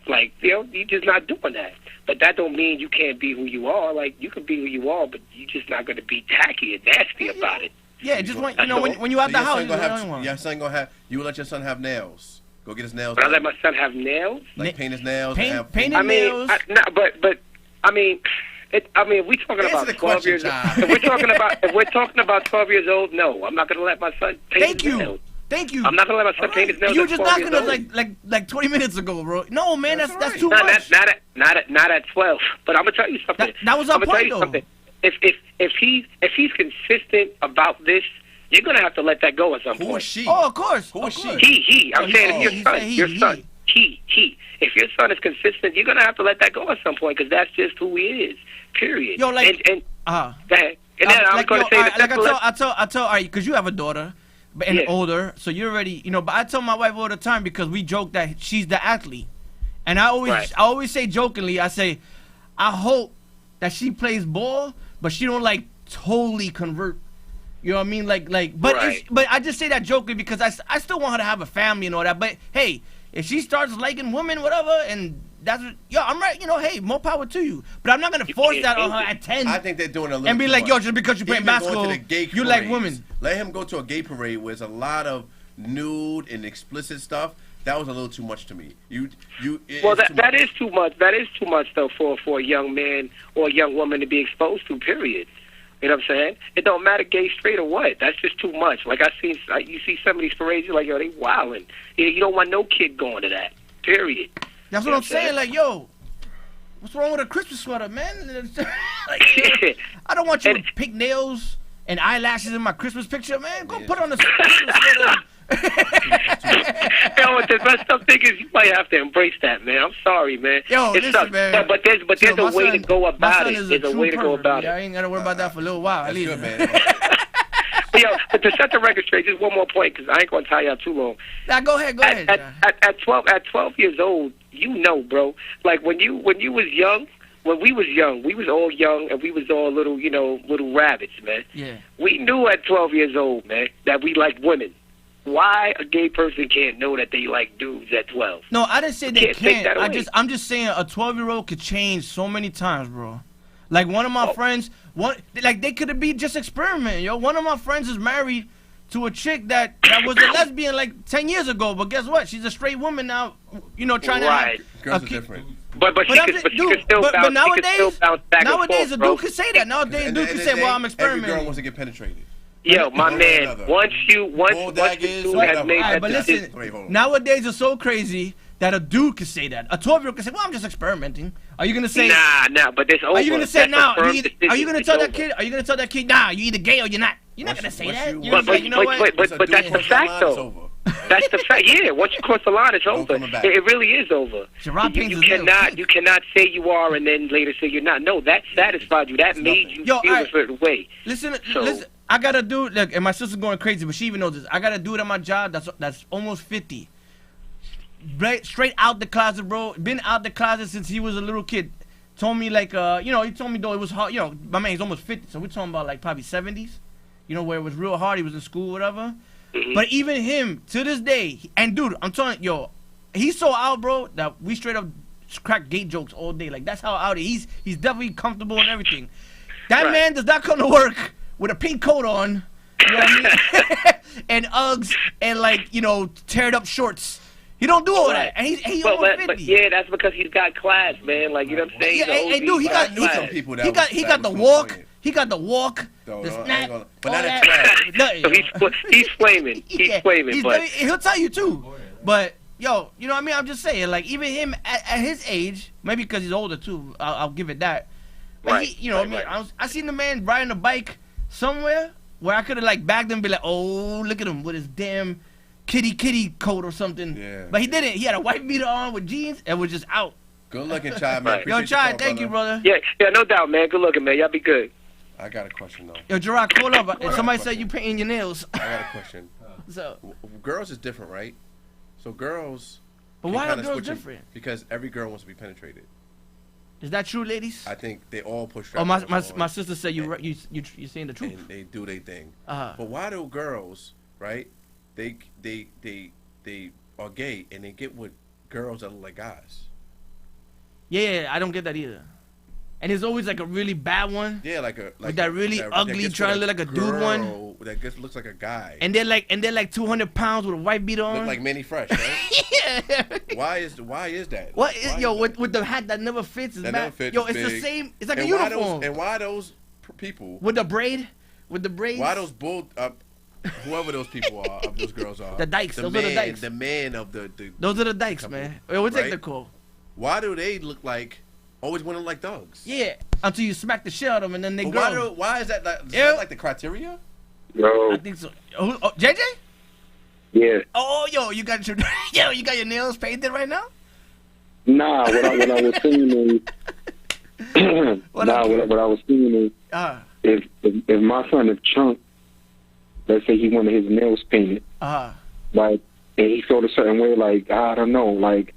[SPEAKER 10] Like, you know, you're just not doing that. But that don't mean you can't be who you are. Like you can be who you are, but you're just not gonna be tacky and nasty about it.
[SPEAKER 2] Yeah, just want, you know, when you out the house,
[SPEAKER 3] Your son gonna have. You will let your son have nails. Go get his nails.
[SPEAKER 10] But I let
[SPEAKER 3] done.
[SPEAKER 10] my son have nails.
[SPEAKER 3] Like paint his nails.
[SPEAKER 2] Paint-
[SPEAKER 3] and have
[SPEAKER 2] paint
[SPEAKER 10] I mean,
[SPEAKER 2] nails.
[SPEAKER 10] but I mean, I mean, if we're talking
[SPEAKER 3] Answer
[SPEAKER 10] about
[SPEAKER 3] the
[SPEAKER 10] 12
[SPEAKER 3] question,
[SPEAKER 10] years,
[SPEAKER 3] John.
[SPEAKER 10] if we're talking about 12 years old, no, I'm not gonna let my son paint his nails.
[SPEAKER 2] Thank you.
[SPEAKER 10] I'm not gonna let my son paint his nails.
[SPEAKER 2] You were
[SPEAKER 10] at
[SPEAKER 2] just
[SPEAKER 10] 12
[SPEAKER 2] knocking
[SPEAKER 10] years
[SPEAKER 2] us
[SPEAKER 10] old.
[SPEAKER 2] like 20 minutes ago, bro. No, man, that's too
[SPEAKER 10] Not
[SPEAKER 2] much.
[SPEAKER 10] not at 12. But I'm gonna tell you something.
[SPEAKER 2] That was our
[SPEAKER 10] I'm gonna tell
[SPEAKER 2] point,
[SPEAKER 10] you
[SPEAKER 2] though.
[SPEAKER 10] something. If he's consistent about this, you're gonna have to let that go at some point.
[SPEAKER 3] Who is she?
[SPEAKER 2] Oh, of course.
[SPEAKER 3] Who is she?
[SPEAKER 10] He. I'm saying if
[SPEAKER 2] he
[SPEAKER 10] your son,
[SPEAKER 2] said
[SPEAKER 10] your
[SPEAKER 2] he.
[SPEAKER 10] son. He. If your son is consistent, you're gonna have to let that go at some point because that's just who he is. Period.
[SPEAKER 2] Yo, like,
[SPEAKER 10] and go ahead. And then I'm
[SPEAKER 2] like,
[SPEAKER 10] gonna say
[SPEAKER 2] like
[SPEAKER 10] the
[SPEAKER 2] I tell, all right, because you have a daughter, and
[SPEAKER 10] Yeah.
[SPEAKER 2] older, so you're already, you know. But I tell my wife all the time because we joke that she's the athlete, and I always say jokingly, I say, I hope that she plays ball, but she don't like totally convert. You know what I mean? But
[SPEAKER 10] Right.
[SPEAKER 2] but I just say that jokingly because I still want her to have a family and all that. But hey, if she starts liking women, whatever, and that's I'm right. You know, hey, more power to you. But I'm not gonna force that on her at 10.
[SPEAKER 3] I think they're doing a little
[SPEAKER 2] and be
[SPEAKER 3] too
[SPEAKER 2] like,
[SPEAKER 3] much.
[SPEAKER 2] yo, just because you playing
[SPEAKER 3] Even going to
[SPEAKER 2] basketball,
[SPEAKER 3] the gay
[SPEAKER 2] you like
[SPEAKER 3] parades.
[SPEAKER 2] women.
[SPEAKER 3] Let him go to a gay parade where there's a lot of nude and explicit stuff. That was a little too much to me.
[SPEAKER 10] Well, that is too much. That is too much though for a young man or a young woman to be exposed to. Period. You know what I'm saying? It don't matter gay, straight, or what. That's just too much. Like you see some of these parades, you're like, yo, they wilding. You don't want no kid going to that. Period.
[SPEAKER 2] That's what I'm saying. Like, yo, what's wrong with a Christmas sweater, man? Like, I don't want you with pink nails and eyelashes in my Christmas picture, man. Go put on a Christmas sweater.
[SPEAKER 10] Yo, what the messed up thing is you might have to embrace that, man. I'm sorry, man.
[SPEAKER 2] Yo,
[SPEAKER 10] it
[SPEAKER 2] listen,
[SPEAKER 10] sucks.
[SPEAKER 2] man.
[SPEAKER 10] But there's
[SPEAKER 2] Yo,
[SPEAKER 10] a way to go about it. There's a way to go about
[SPEAKER 2] I
[SPEAKER 10] it.
[SPEAKER 2] ain't gotta worry about that for a little while. At least.
[SPEAKER 3] Good, man.
[SPEAKER 10] Yo, but to set the record straight, just one more point, because I ain't gonna tie you up too long.
[SPEAKER 2] Now go ahead.
[SPEAKER 10] At 12 years old, you know, bro. Like when you was young, when we was young, we was all young and we was all little rabbits, man.
[SPEAKER 2] Yeah.
[SPEAKER 10] We knew at 12 years old, man, that we liked women. Why a gay person can't know that they like dudes at 12?
[SPEAKER 2] No, I didn't say
[SPEAKER 10] You
[SPEAKER 2] they
[SPEAKER 10] can't take
[SPEAKER 2] can't.
[SPEAKER 10] that away.
[SPEAKER 2] I'm just saying a 12-year-old could change so many times, bro. Like one of my friends, they could be just experimenting, yo. One of my friends is married to a chick that was a lesbian like 10 years ago, but guess what? She's a straight woman now, you know, trying
[SPEAKER 10] Right.
[SPEAKER 2] to have
[SPEAKER 3] Girls are different.
[SPEAKER 10] But she
[SPEAKER 2] I'm
[SPEAKER 10] could
[SPEAKER 2] just-
[SPEAKER 10] but she
[SPEAKER 2] dude,
[SPEAKER 10] could still
[SPEAKER 2] but
[SPEAKER 10] bounce.
[SPEAKER 2] nowadays,
[SPEAKER 10] she could still bounce back
[SPEAKER 2] nowadays
[SPEAKER 10] and forth,
[SPEAKER 2] a
[SPEAKER 10] bro.
[SPEAKER 2] dude could say that. Nowadays a dude could say, "Well, I'm
[SPEAKER 3] Every girl
[SPEAKER 2] experimenting."
[SPEAKER 3] wants to get penetrated.
[SPEAKER 10] Yo, my
[SPEAKER 3] One or
[SPEAKER 10] man,
[SPEAKER 3] another.
[SPEAKER 10] once you
[SPEAKER 3] Bull
[SPEAKER 10] dude
[SPEAKER 3] daggers,
[SPEAKER 10] has made
[SPEAKER 2] Alright,
[SPEAKER 10] that
[SPEAKER 2] but
[SPEAKER 10] decision.
[SPEAKER 2] listen,
[SPEAKER 3] Wait, hold on.
[SPEAKER 2] nowadays it's so crazy that a dude could say that. A 12-year-old could say, "Well, I'm just experimenting." Are you gonna say?
[SPEAKER 10] Nah, but this over.
[SPEAKER 2] Are you gonna say
[SPEAKER 10] That's a
[SPEAKER 2] now?
[SPEAKER 10] firm
[SPEAKER 2] Are you
[SPEAKER 10] decision.
[SPEAKER 2] gonna
[SPEAKER 10] It's
[SPEAKER 2] tell that
[SPEAKER 10] over.
[SPEAKER 2] kid? Are you gonna tell that kid? Nah, you either gay or you're not. You're not gonna say that. You're gonna
[SPEAKER 10] But
[SPEAKER 2] say, you know what?
[SPEAKER 10] that's the fact, though. That's the fact. Yeah, once you cross the line, it's over.
[SPEAKER 3] coming back.
[SPEAKER 10] It really is over.
[SPEAKER 2] Gerard paints
[SPEAKER 10] You
[SPEAKER 2] his nails.
[SPEAKER 10] cannot say you are and then later say you're not. No, that satisfied you. That made you
[SPEAKER 2] Yo,
[SPEAKER 10] feel a
[SPEAKER 2] alright.
[SPEAKER 10] certain way.
[SPEAKER 2] Listen.
[SPEAKER 10] So-
[SPEAKER 2] I got a dude. Look, and my sister's going crazy, but she even knows this. I got a dude at my job that's almost 50. Straight out the closet, bro. Been out the closet since he was a little kid. Told me like, he told me though it was hard. You know, my man, he's almost 50, so we're talking about like probably 70s. You know, where it was real hard. He was in school, whatever. But even him, to this day, and dude, I'm telling you, yo, he's so out, bro, that we straight up crack gay jokes all day. Like that's how out he is. He's definitely comfortable and everything. That man does not come to work with a pink coat on, you know what I mean? And Uggs and teared up shorts. He don't do all that. And he almost 50.
[SPEAKER 10] But yeah, that's because he's got class, man. Like you know what I'm saying?
[SPEAKER 2] Yeah, and dude, he got the walk. He got the walk. The snap.
[SPEAKER 3] But not
[SPEAKER 2] that.
[SPEAKER 3] at 12.
[SPEAKER 10] So he's flaming. He's flaming. But
[SPEAKER 2] He'll tell you too. But yo, you know what I mean? I'm just saying, like even him at his age, maybe because he's older too. I'll give it that. But
[SPEAKER 10] Right,
[SPEAKER 2] he, you know, what I mean, I seen the man riding a bike somewhere where I could have like bagged him and be like, oh, look at him with his damn kitty coat or something.
[SPEAKER 3] Yeah.
[SPEAKER 2] But he didn't. He had a white beater on with jeans and was just out.
[SPEAKER 3] Good looking, child, man.
[SPEAKER 2] Yo,
[SPEAKER 3] Appreciate
[SPEAKER 2] Chai,
[SPEAKER 3] your call,
[SPEAKER 2] thank you, brother.
[SPEAKER 10] yeah, no doubt, man. Good looking, man. Y'all be good.
[SPEAKER 3] I got a question though.
[SPEAKER 2] Yo, Gerard, call up. And somebody said you painting your nails.
[SPEAKER 3] I got a question.
[SPEAKER 2] So,
[SPEAKER 3] Girls is different, right? So girls.
[SPEAKER 2] but
[SPEAKER 3] can
[SPEAKER 2] why are
[SPEAKER 3] kinda
[SPEAKER 2] girls
[SPEAKER 3] switch it
[SPEAKER 2] different?
[SPEAKER 3] Because every girl wants to be penetrated.
[SPEAKER 2] Is that true, ladies?
[SPEAKER 3] I think they all push.
[SPEAKER 2] Oh, my
[SPEAKER 3] strap-ons
[SPEAKER 2] sister said you're saying the
[SPEAKER 3] on,
[SPEAKER 2] truth.
[SPEAKER 3] and they do their thing.
[SPEAKER 2] Uh-huh.
[SPEAKER 3] But why do girls, right? They are gay and they get with girls that look like guys.
[SPEAKER 2] Yeah, I don't get that either. and there's always like a really bad one.
[SPEAKER 3] Yeah, like
[SPEAKER 2] with that really ugly,
[SPEAKER 3] gets
[SPEAKER 2] trying to
[SPEAKER 3] with
[SPEAKER 2] look like a dude one.
[SPEAKER 3] That looks like a guy.
[SPEAKER 2] And they're like 200 pounds with a white beater on.
[SPEAKER 3] Look like Manny Fresh, right?
[SPEAKER 2] Yeah.
[SPEAKER 3] Why is that?
[SPEAKER 2] What is, yo, with the hat that never fits is
[SPEAKER 3] That
[SPEAKER 2] bad.
[SPEAKER 3] never fits,
[SPEAKER 2] Yo,
[SPEAKER 3] it's
[SPEAKER 2] it's the
[SPEAKER 3] big.
[SPEAKER 2] same. It's like a
[SPEAKER 3] And why
[SPEAKER 2] uniform.
[SPEAKER 3] and why those people
[SPEAKER 2] with the braid? With the braids?
[SPEAKER 3] Why those whoever those people are, those girls are.
[SPEAKER 2] The dykes.
[SPEAKER 3] The
[SPEAKER 2] Those
[SPEAKER 3] man,
[SPEAKER 2] are the dykes.
[SPEAKER 3] The man of the
[SPEAKER 2] those are the dykes, man. We'll take the call.
[SPEAKER 3] Why do they look like always want to like thugs?
[SPEAKER 2] Yeah, until you smack the shit out of them and then they grow.
[SPEAKER 3] Why is that? Is that like the criteria?
[SPEAKER 7] Yo.
[SPEAKER 2] I think so. Oh, JJ?
[SPEAKER 7] Yeah.
[SPEAKER 2] Oh, you got your nails painted right now?
[SPEAKER 7] Nah, what I was saying is, what I was saying is, if my son is Chunk, let's say he wanted his nails painted, like, and he felt a certain way, like, I don't know, like,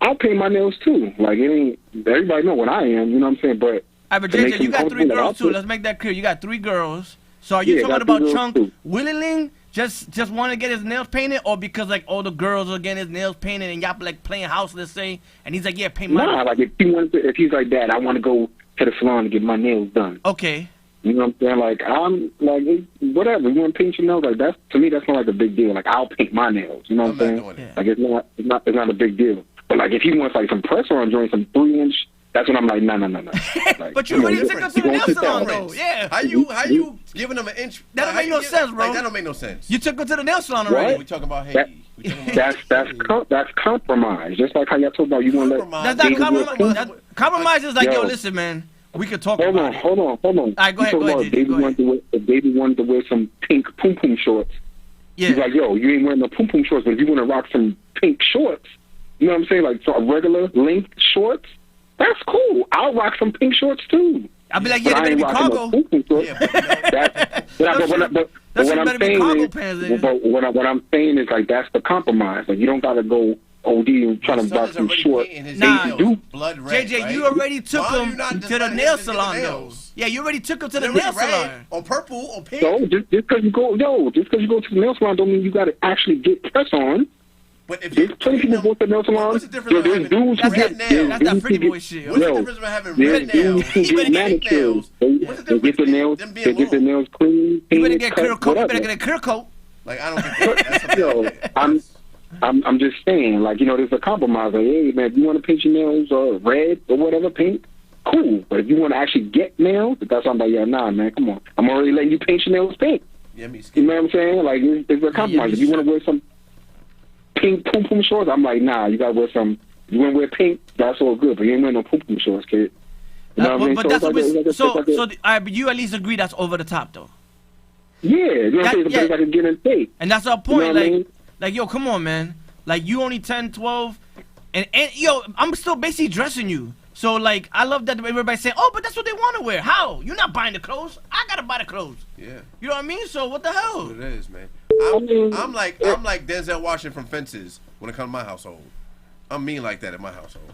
[SPEAKER 7] I'll paint my nails too. Like, it ain't, everybody know what I am, you know what I'm saying? But
[SPEAKER 2] JJ, you got 3 girls too. Let's make that clear. You got 3 girls. So are you talking about Chunk willingly just want to get his nails painted, or because like all the girls are getting his nails painted and y'all like playing house, let's say, and he's like, yeah, paint my nails.
[SPEAKER 7] Like if he's like that, I want to go to the salon to get my nails done.
[SPEAKER 2] Okay.
[SPEAKER 7] You know what I'm saying? Like, I'm like, whatever. You want to paint your nails? Like, that's, to me, that's not like a big deal. Like, I'll paint my nails. You know what I'm saying? Like, it's not a big deal. But like, if he wants like some press-on joints, some 3-inch, that's when I'm like, no. Like,
[SPEAKER 2] but you already took him to the nail salon, though. Yeah.
[SPEAKER 3] How you giving them an inch?
[SPEAKER 2] That don't make no sense, bro.
[SPEAKER 3] Like, that don't make no sense.
[SPEAKER 2] You took him to the nail salon already.
[SPEAKER 7] What?
[SPEAKER 3] We talking about Haiti.
[SPEAKER 7] That's compromise. Just like how y'all talk about you want to let.
[SPEAKER 2] That's not compromise. Compromise is like, yo, listen, man. We could talk about it.
[SPEAKER 7] Hold on. All right,
[SPEAKER 2] go ahead,
[SPEAKER 7] if Baby wanted to wear some pink poom shorts, he's like, yo, you ain't wearing no poom shorts, but if you want to rock some pink shorts, you know what I'm saying? Like, so regular length shorts, that's cool. I'll rock some pink shorts, too.
[SPEAKER 2] I'll be like, yeah, they better be cargo.
[SPEAKER 7] But what I'm saying is, like, that's the compromise. Like, you don't got to go OD and trying to rock some shorts.
[SPEAKER 2] Nah,
[SPEAKER 3] blood red,
[SPEAKER 2] JJ,
[SPEAKER 3] right?
[SPEAKER 2] you already took him to the nail salon, though. Yeah, you already took him to the nail salon.
[SPEAKER 3] Or purple, or pink.
[SPEAKER 7] So, just because you go to the nail salon don't mean you got to actually get press on.
[SPEAKER 3] But if
[SPEAKER 7] there's plenty of people go to the nail salon.
[SPEAKER 3] What's the difference
[SPEAKER 7] there's dudes who get nails.
[SPEAKER 2] That's that pretty boy shit.
[SPEAKER 3] What's the difference about having red nails?
[SPEAKER 7] Who get manicures. They get the nails. They get the nails clean.
[SPEAKER 2] You better get clear coat. You better get a clear coat.
[SPEAKER 3] Like, I don't think that's
[SPEAKER 7] yo, I'm just saying, like, you know, there's a compromise. Like, hey, man, if you want to paint your nails red or whatever, pink, cool. But if you want to actually get nails, that's something like, yeah, nah, man, come on. I'm already letting you paint your nails pink.
[SPEAKER 3] Yeah,
[SPEAKER 7] you know what I'm saying? Like, there's a compromise. If you want to wear some pink poom shorts, I'm like, nah, you got to wear some. You want to wear pink, that's all good. But you ain't wearing no poom shorts, kid. You know what I mean?
[SPEAKER 2] But that's but you at least agree that's over the top, though.
[SPEAKER 7] Yeah, you know what I'm saying? It's like a give and take.
[SPEAKER 2] And that's our point.
[SPEAKER 7] You know what I mean?
[SPEAKER 2] Like, yo, come on, man. Like, you only 10, 12, and yo, I'm still basically dressing you. So, like, I love that everybody's saying, oh, but that's what they want to wear. How? You're not buying the clothes. I got to buy the clothes.
[SPEAKER 3] Yeah.
[SPEAKER 2] You know what I mean? So, what the hell?
[SPEAKER 3] That's what it is, man. I'm like Denzel Washington from Fences when it comes to my household. I'm mean like that in my household.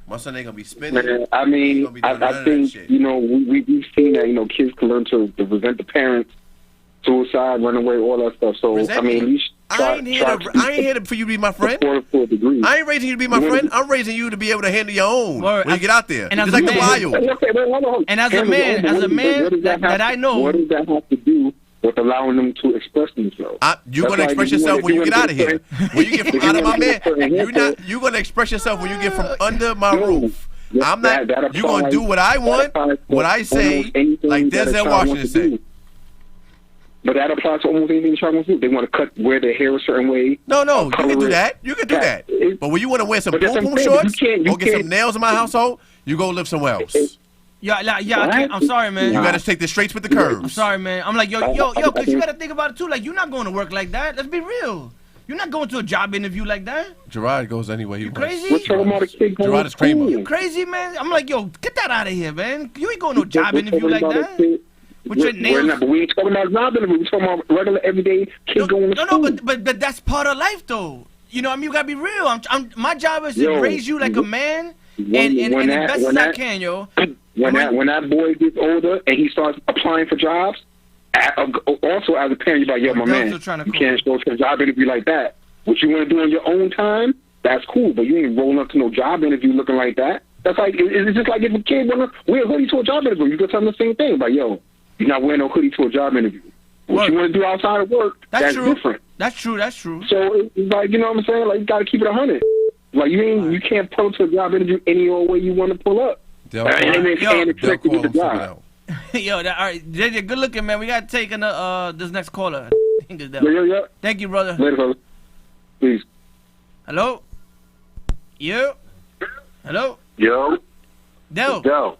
[SPEAKER 3] My son ain't going to be spending.
[SPEAKER 7] Man, I mean, I think, you know, we've seen that, you know, kids can learn to resent the parents, suicide, run away, all that stuff. So, I mean, at least
[SPEAKER 3] I ain't here for you to be my friend.
[SPEAKER 7] For a degree.
[SPEAKER 3] I ain't raising you to be my friend. I'm raising you to be able to handle your own when you get out there.
[SPEAKER 2] And
[SPEAKER 3] it's like the wild.
[SPEAKER 2] And as a man that I know.
[SPEAKER 7] What does that have to do with allowing them to express themselves?
[SPEAKER 3] You're going to express yourself when you get out of here. When you get from out of my man, you're going to express yourself when you get from under my roof. I'm not. You're going to do what I want, what I say, like Denzel Washington said.
[SPEAKER 7] But that applies to almost anything child wants to do. They want to wear their hair a certain way.
[SPEAKER 3] No, you can do that. You can do that. But when you want to wear some poom shorts or get some nails in my household, you go live somewhere else.
[SPEAKER 2] Yeah, I'm sorry, man.
[SPEAKER 3] You got to take the straights with the curves.
[SPEAKER 2] I'm sorry, man. I'm like, yo, because you got to think about it, too. Like, you're not going to work like that. Let's be real. You're not going to a job interview like that.
[SPEAKER 3] Gerard goes anywhere he wants.
[SPEAKER 2] Crazy?
[SPEAKER 7] What's talking about a kid going
[SPEAKER 3] Gerard is Kramer.
[SPEAKER 2] You crazy, man? I'm like, yo, get that out of here, man. You ain't going to a job interview like that. With your nails.
[SPEAKER 7] But we ain't talking about job interview. We're talking about regular, everyday kids going to school.
[SPEAKER 2] No, but that's part of life, though. You know what I mean? You got to be real. My job is to raise you like a man and the best as I can, yo.
[SPEAKER 7] When that boy gets older and he starts applying for jobs, also as a parent, you're like, yo, my man, you can't go to a job interview like that. What you want to do on your own time, that's cool. But you ain't rolling up to no job interview looking like that. That's like, it's just like if a kid wanna wear a hoodie to a job interview, you can tell them the same thing. Like, yo, you're not wearing no hoodie to a job interview. What you want to do outside of work, that's
[SPEAKER 2] true.
[SPEAKER 7] different.
[SPEAKER 2] That's true.
[SPEAKER 7] So it's like, you know what I'm saying? Like, you gotta keep it 100. Like, you can't pull up to a job interview any old way you want to pull up. And they can't expect to get the job.
[SPEAKER 2] Yo, all right, JJ, good looking, man. We got to take this next caller.
[SPEAKER 7] Yeah.
[SPEAKER 2] Thank you, brother.
[SPEAKER 7] Later, brother. Peace.
[SPEAKER 2] Hello? You? Hello?
[SPEAKER 7] Yo.
[SPEAKER 2] Del.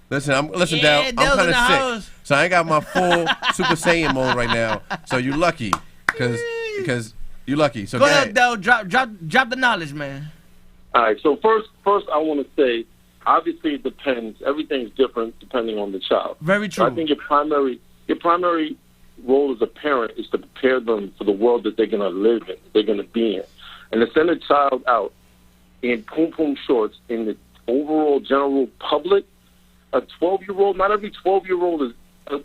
[SPEAKER 3] Listen, listen,
[SPEAKER 2] Yeah,
[SPEAKER 3] Del. I'm
[SPEAKER 2] Del's in
[SPEAKER 3] kind
[SPEAKER 2] the
[SPEAKER 3] of sick,
[SPEAKER 2] house.
[SPEAKER 3] so I ain't got my full Super Saiyan mode right now. So you lucky, because you lucky. So
[SPEAKER 2] Go ahead, Del. Drop the knowledge, man.
[SPEAKER 7] All right. So first, I want to say, obviously, it depends. Everything's different depending on the child.
[SPEAKER 2] Very true.
[SPEAKER 7] So I think your primary role as a parent is to prepare them for the world that they're going to live in, they're going to be in, and to send a child out in poom shorts in the overall general public. A 12-year-old, not every 12-year-old is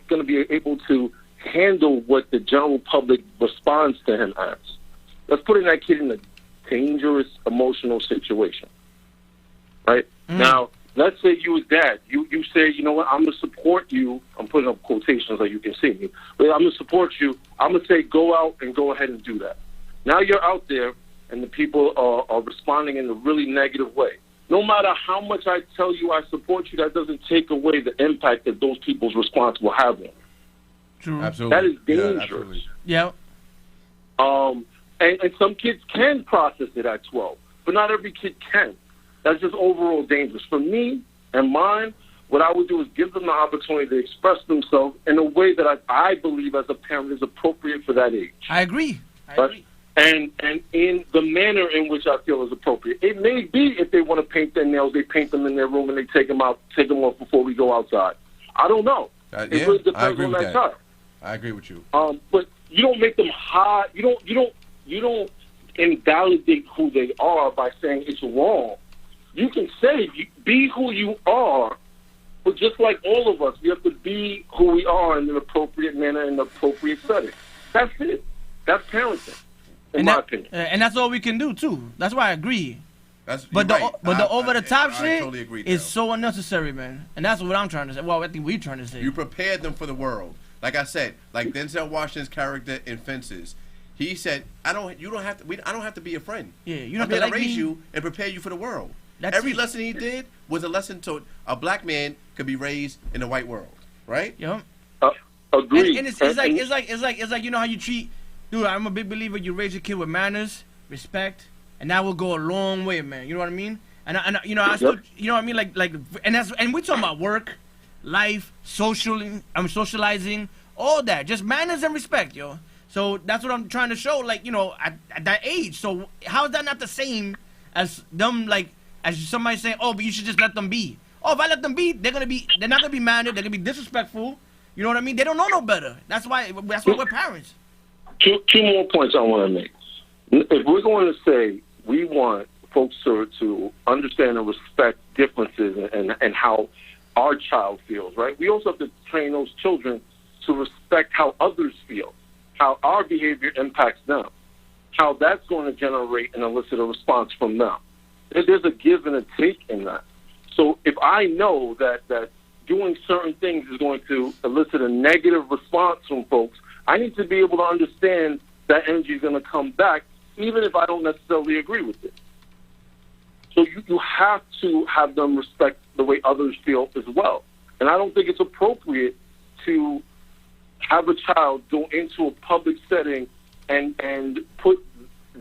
[SPEAKER 7] going to be able to handle what the general public responds to him as. That's putting that kid in a dangerous emotional situation, right? Now, let's say you as dad, you say, you know what, I'm going to support you. I'm putting up quotations so you can see me. But I'm going to support you. I'm going to say go out and go ahead and do that. Now you're out there, and the people are responding in a really negative way. No matter how much I tell you I support you, that doesn't take away the impact that those people's response will have on you.
[SPEAKER 2] True.
[SPEAKER 3] Absolutely.
[SPEAKER 7] That is dangerous.
[SPEAKER 2] Yeah.
[SPEAKER 7] And some kids can process it at 12, but not every kid can. That's just overall dangerous. For me and mine, what I would do is give them the opportunity to express themselves in a way that I believe as a parent is appropriate for that age.
[SPEAKER 2] I agree.
[SPEAKER 7] And in the manner in which I feel is appropriate. It may be if they want to paint their nails, they paint them in their room and they take them off before we go outside. I don't know. It really depends
[SPEAKER 3] I agree
[SPEAKER 7] on
[SPEAKER 3] with
[SPEAKER 7] that child.
[SPEAKER 3] I agree with you.
[SPEAKER 7] But you don't make them hide. You don't invalidate who they are by saying it's wrong. You can say be who you are, but just like all of us, we have to be who we are in an appropriate manner, in an appropriate setting. That's it. That's parenting. In my opinion.
[SPEAKER 2] And that's all we can do too. That's why I agree.
[SPEAKER 3] But
[SPEAKER 2] the over the top shit
[SPEAKER 3] totally agree,
[SPEAKER 2] is so unnecessary, man. And that's what I'm trying to say. Well, I think we're trying to say.
[SPEAKER 3] You prepared them for the world. Like I said, like Denzel Washington's character in Fences, he said, I don't have to be a friend.
[SPEAKER 2] Yeah, you don't
[SPEAKER 3] I'm
[SPEAKER 2] have to
[SPEAKER 3] raise
[SPEAKER 2] me.
[SPEAKER 3] you and prepare you for the world.
[SPEAKER 2] That's
[SPEAKER 3] Every
[SPEAKER 2] it.
[SPEAKER 3] lesson he did was a lesson to a black man could be raised in a white world, right?
[SPEAKER 2] Yep.
[SPEAKER 7] Agreed.
[SPEAKER 2] And it's like you know how you treat. Dude, I'm a big believer. You raise your kid with manners, respect, and that will go a long way, man. You know what I mean? And you know, you know what I mean? And we're talking about work, life, socializing, all that. Just manners and respect, yo. So that's what I'm trying to show. Like, you know, at that age. So how is that not the same as them? Like, as somebody saying, oh, but you should just let them be. Oh, if I let them be, they're not gonna be mannered. They're gonna be disrespectful. You know what I mean? They don't know no better. That's why we're parents.
[SPEAKER 7] Two more points I want to make. If we're going to say we want folks to understand and respect differences and how our child feels, right? We also have to train those children to respect how others feel, how our behavior impacts them, how that's going to generate and elicit a response from them. There's a give and a take in that. So if I know that doing certain things is going to elicit a negative response from folks, I need to be able to understand that energy is going to come back, even if I don't necessarily agree with it. So you have to have them respect the way others feel as well. And I don't think it's appropriate to have a child go into a public setting and put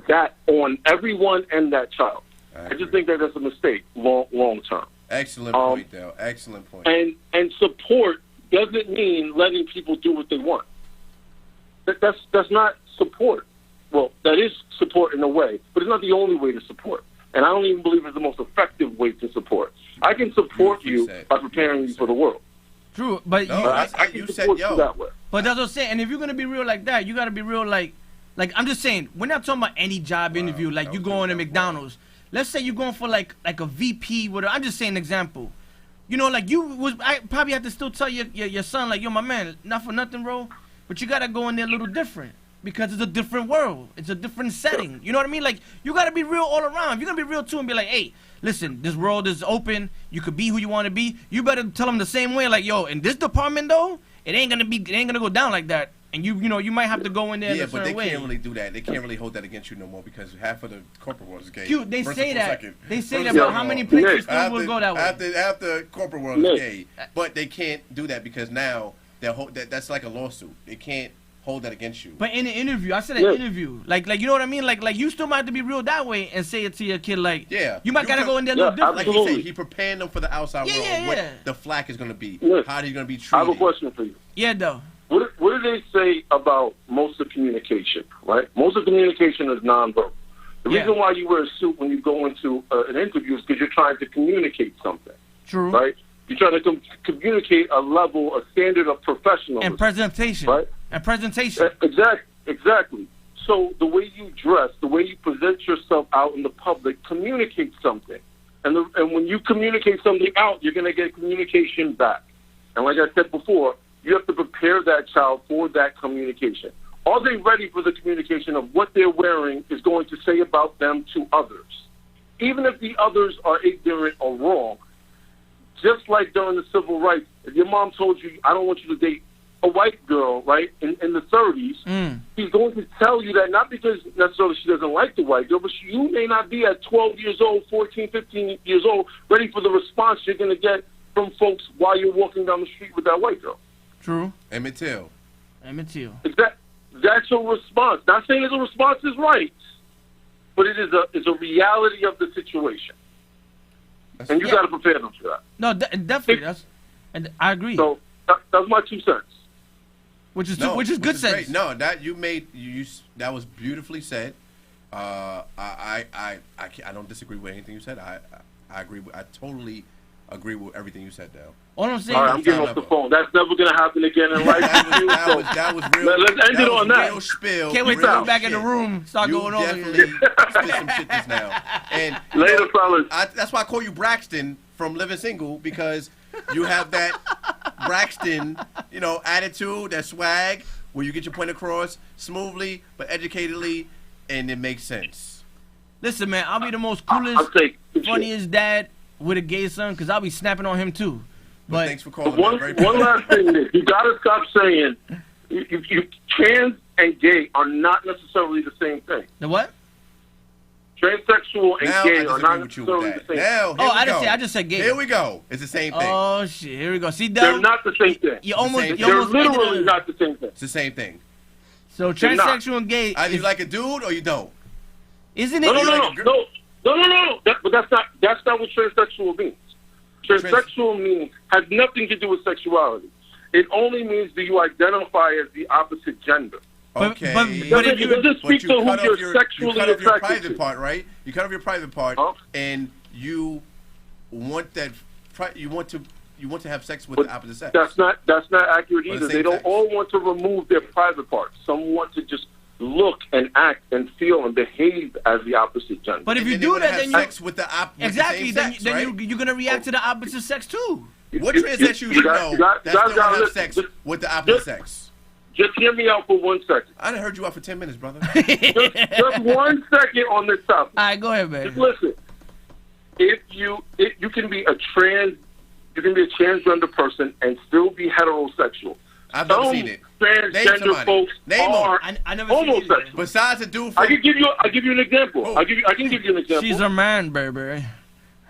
[SPEAKER 7] that on everyone and that child. I just think that that's a mistake long term.
[SPEAKER 3] Excellent point, Dale. Excellent point.
[SPEAKER 7] And support doesn't mean letting people do what they want. That's not support. Well, that is support in a way, but it's not the only way to support. And I don't even believe it's the most effective way to support. I can support you by preparing you for the world.
[SPEAKER 2] True, but
[SPEAKER 7] I can support you that way.
[SPEAKER 2] But that's what I'm saying. And if you're gonna be real like that, you gotta be real like I'm just saying. We're not talking about any job interview. Like you going to McDonald's. Let's say you're going for like a VP. Whatever. I'm just saying an example. You know, like I probably have to still tell your son like, yo, my man, not for nothing, bro, but you gotta go in there a little different. because it's a different world. It's a different setting. You know what I mean? Like, you got to be real all around. If you're going to be real too and be like, hey, listen, this world is open. You could be who you want to be. You better tell them the same way. Like, yo, in this department, though, it ain't going to go down like that. And you know, you might have to go in there in a certain way.
[SPEAKER 3] Yeah, but they can't really do that. They can't really hold that against you no more because half of the corporate world is gay.
[SPEAKER 2] Cute, they
[SPEAKER 3] First
[SPEAKER 2] say
[SPEAKER 3] and
[SPEAKER 2] that.
[SPEAKER 3] second.
[SPEAKER 2] They say
[SPEAKER 3] First
[SPEAKER 2] that,
[SPEAKER 3] and
[SPEAKER 2] but
[SPEAKER 3] second.
[SPEAKER 2] how many places still
[SPEAKER 3] After-
[SPEAKER 2] will go that way?
[SPEAKER 3] After corporate world is gay, but they can't do that because now that's like a lawsuit. They can't hold that against you.
[SPEAKER 2] But in an interview, I said an interview. Like you know what I mean? Like you still might have to be real that way and say it to your kid. Like, you might gotta go in there a little different.
[SPEAKER 3] Like he said, he preparing them for the outside world. What the flack is gonna be. How they're gonna be treated.
[SPEAKER 7] I have a question for you.
[SPEAKER 2] Yeah, though.
[SPEAKER 7] What do they say about most of communication, right? Most of communication is nonverbal. The reason why you wear a suit when you go into an interview is because you're trying to communicate something.
[SPEAKER 2] True.
[SPEAKER 7] Right? You're trying to communicate a level, a standard of professionalism.
[SPEAKER 2] And presentation.
[SPEAKER 7] Right?
[SPEAKER 2] And presentation.
[SPEAKER 7] Exactly. So the way you dress, the way you present yourself out in the public communicates something. And when you communicate something out, you're going to get communication back. And like I said before, you have to prepare that child for that communication. Are they ready for the communication of what they're wearing is going to say about them to others? Even if the others are ignorant or wrong, just like during the civil rights, if your mom told you, I don't want you to date a white girl, right, in the 30s, she's going to tell you that not because necessarily she doesn't like the white girl, but you may not be at 12 years old, 14, 15 years old, ready for the response you're going to get from folks while you're walking down the street with that white girl.
[SPEAKER 2] True.
[SPEAKER 3] Emmett Till.
[SPEAKER 7] That's a response. Not saying that the response is right, but it's a reality of the situation. And you got to prepare them for that.
[SPEAKER 2] No, definitely. And I agree.
[SPEAKER 7] So that's my 2 cents.
[SPEAKER 2] Which is good sense.
[SPEAKER 3] Great. No, that you that was beautifully said. I don't disagree with anything you said. I agree. I totally agree with everything you said, Dale.
[SPEAKER 2] All I'm saying.
[SPEAKER 7] All right, I'm getting off the phone. That's never going to happen again in life.
[SPEAKER 3] that was real.
[SPEAKER 7] Let's end it on that.
[SPEAKER 3] Real spill.
[SPEAKER 2] Can't wait to go back in the room. Start going over.
[SPEAKER 3] Definitely spit some shit this now. And
[SPEAKER 7] later, fellas.
[SPEAKER 3] That's why I call you Braxton from Living Single because you have that Braxton, attitude, that swag where you get your point across smoothly but educatedly, and it makes sense.
[SPEAKER 2] Listen, man, I'll be the most coolest, funniest dad with a gay son because I'll be snapping on him too. But
[SPEAKER 3] thanks for calling.
[SPEAKER 7] One last thing, Nick. You got to stop saying you trans and gay are not necessarily the same thing.
[SPEAKER 2] The what?
[SPEAKER 7] Transsexual and gay are not necessarily the same thing.
[SPEAKER 3] I
[SPEAKER 2] just said gay.
[SPEAKER 3] Here we go. It's the same thing.
[SPEAKER 2] Oh shit! Here we go. See,
[SPEAKER 7] they're not the same thing.
[SPEAKER 2] They're
[SPEAKER 7] literally not the same thing.
[SPEAKER 3] It's the same thing.
[SPEAKER 2] So transsexual and gay.
[SPEAKER 3] Either you like a dude or you don't.
[SPEAKER 2] Isn't it?
[SPEAKER 7] No. But that's not what transsexual means. Transsexual means has nothing to do with sexuality. It only means do you identify as the opposite gender.
[SPEAKER 3] Okay.
[SPEAKER 2] But if
[SPEAKER 7] you just speak to who you're sexually
[SPEAKER 3] attracted to. You cut off your
[SPEAKER 7] attracted
[SPEAKER 3] private part, right? You cut off your private part, and you want that. You want to have sex with the opposite sex.
[SPEAKER 7] That's not accurate either. They don't all want to remove their private parts. Some want to just look and act and feel and behave as the opposite gender.
[SPEAKER 2] But if you do that, then you
[SPEAKER 3] sex with the
[SPEAKER 2] exactly.
[SPEAKER 3] Then
[SPEAKER 2] you're gonna react to the opposite sex too.
[SPEAKER 3] What transsexual you know that still want to have sex with the opposite sex?
[SPEAKER 7] Just hear me out for 1 second.
[SPEAKER 3] I done heard you out for 10 minutes, brother.
[SPEAKER 7] just 1 second on this topic.
[SPEAKER 2] All right, go ahead, man.
[SPEAKER 7] Just listen. If you can be a transgender person and still be heterosexual.
[SPEAKER 3] I've never seen it.
[SPEAKER 7] Transgender folks are homosexual.
[SPEAKER 3] Besides a dude,
[SPEAKER 7] I can give you an example.
[SPEAKER 3] Oh.
[SPEAKER 7] I can give you an example.
[SPEAKER 2] She's a man, baby.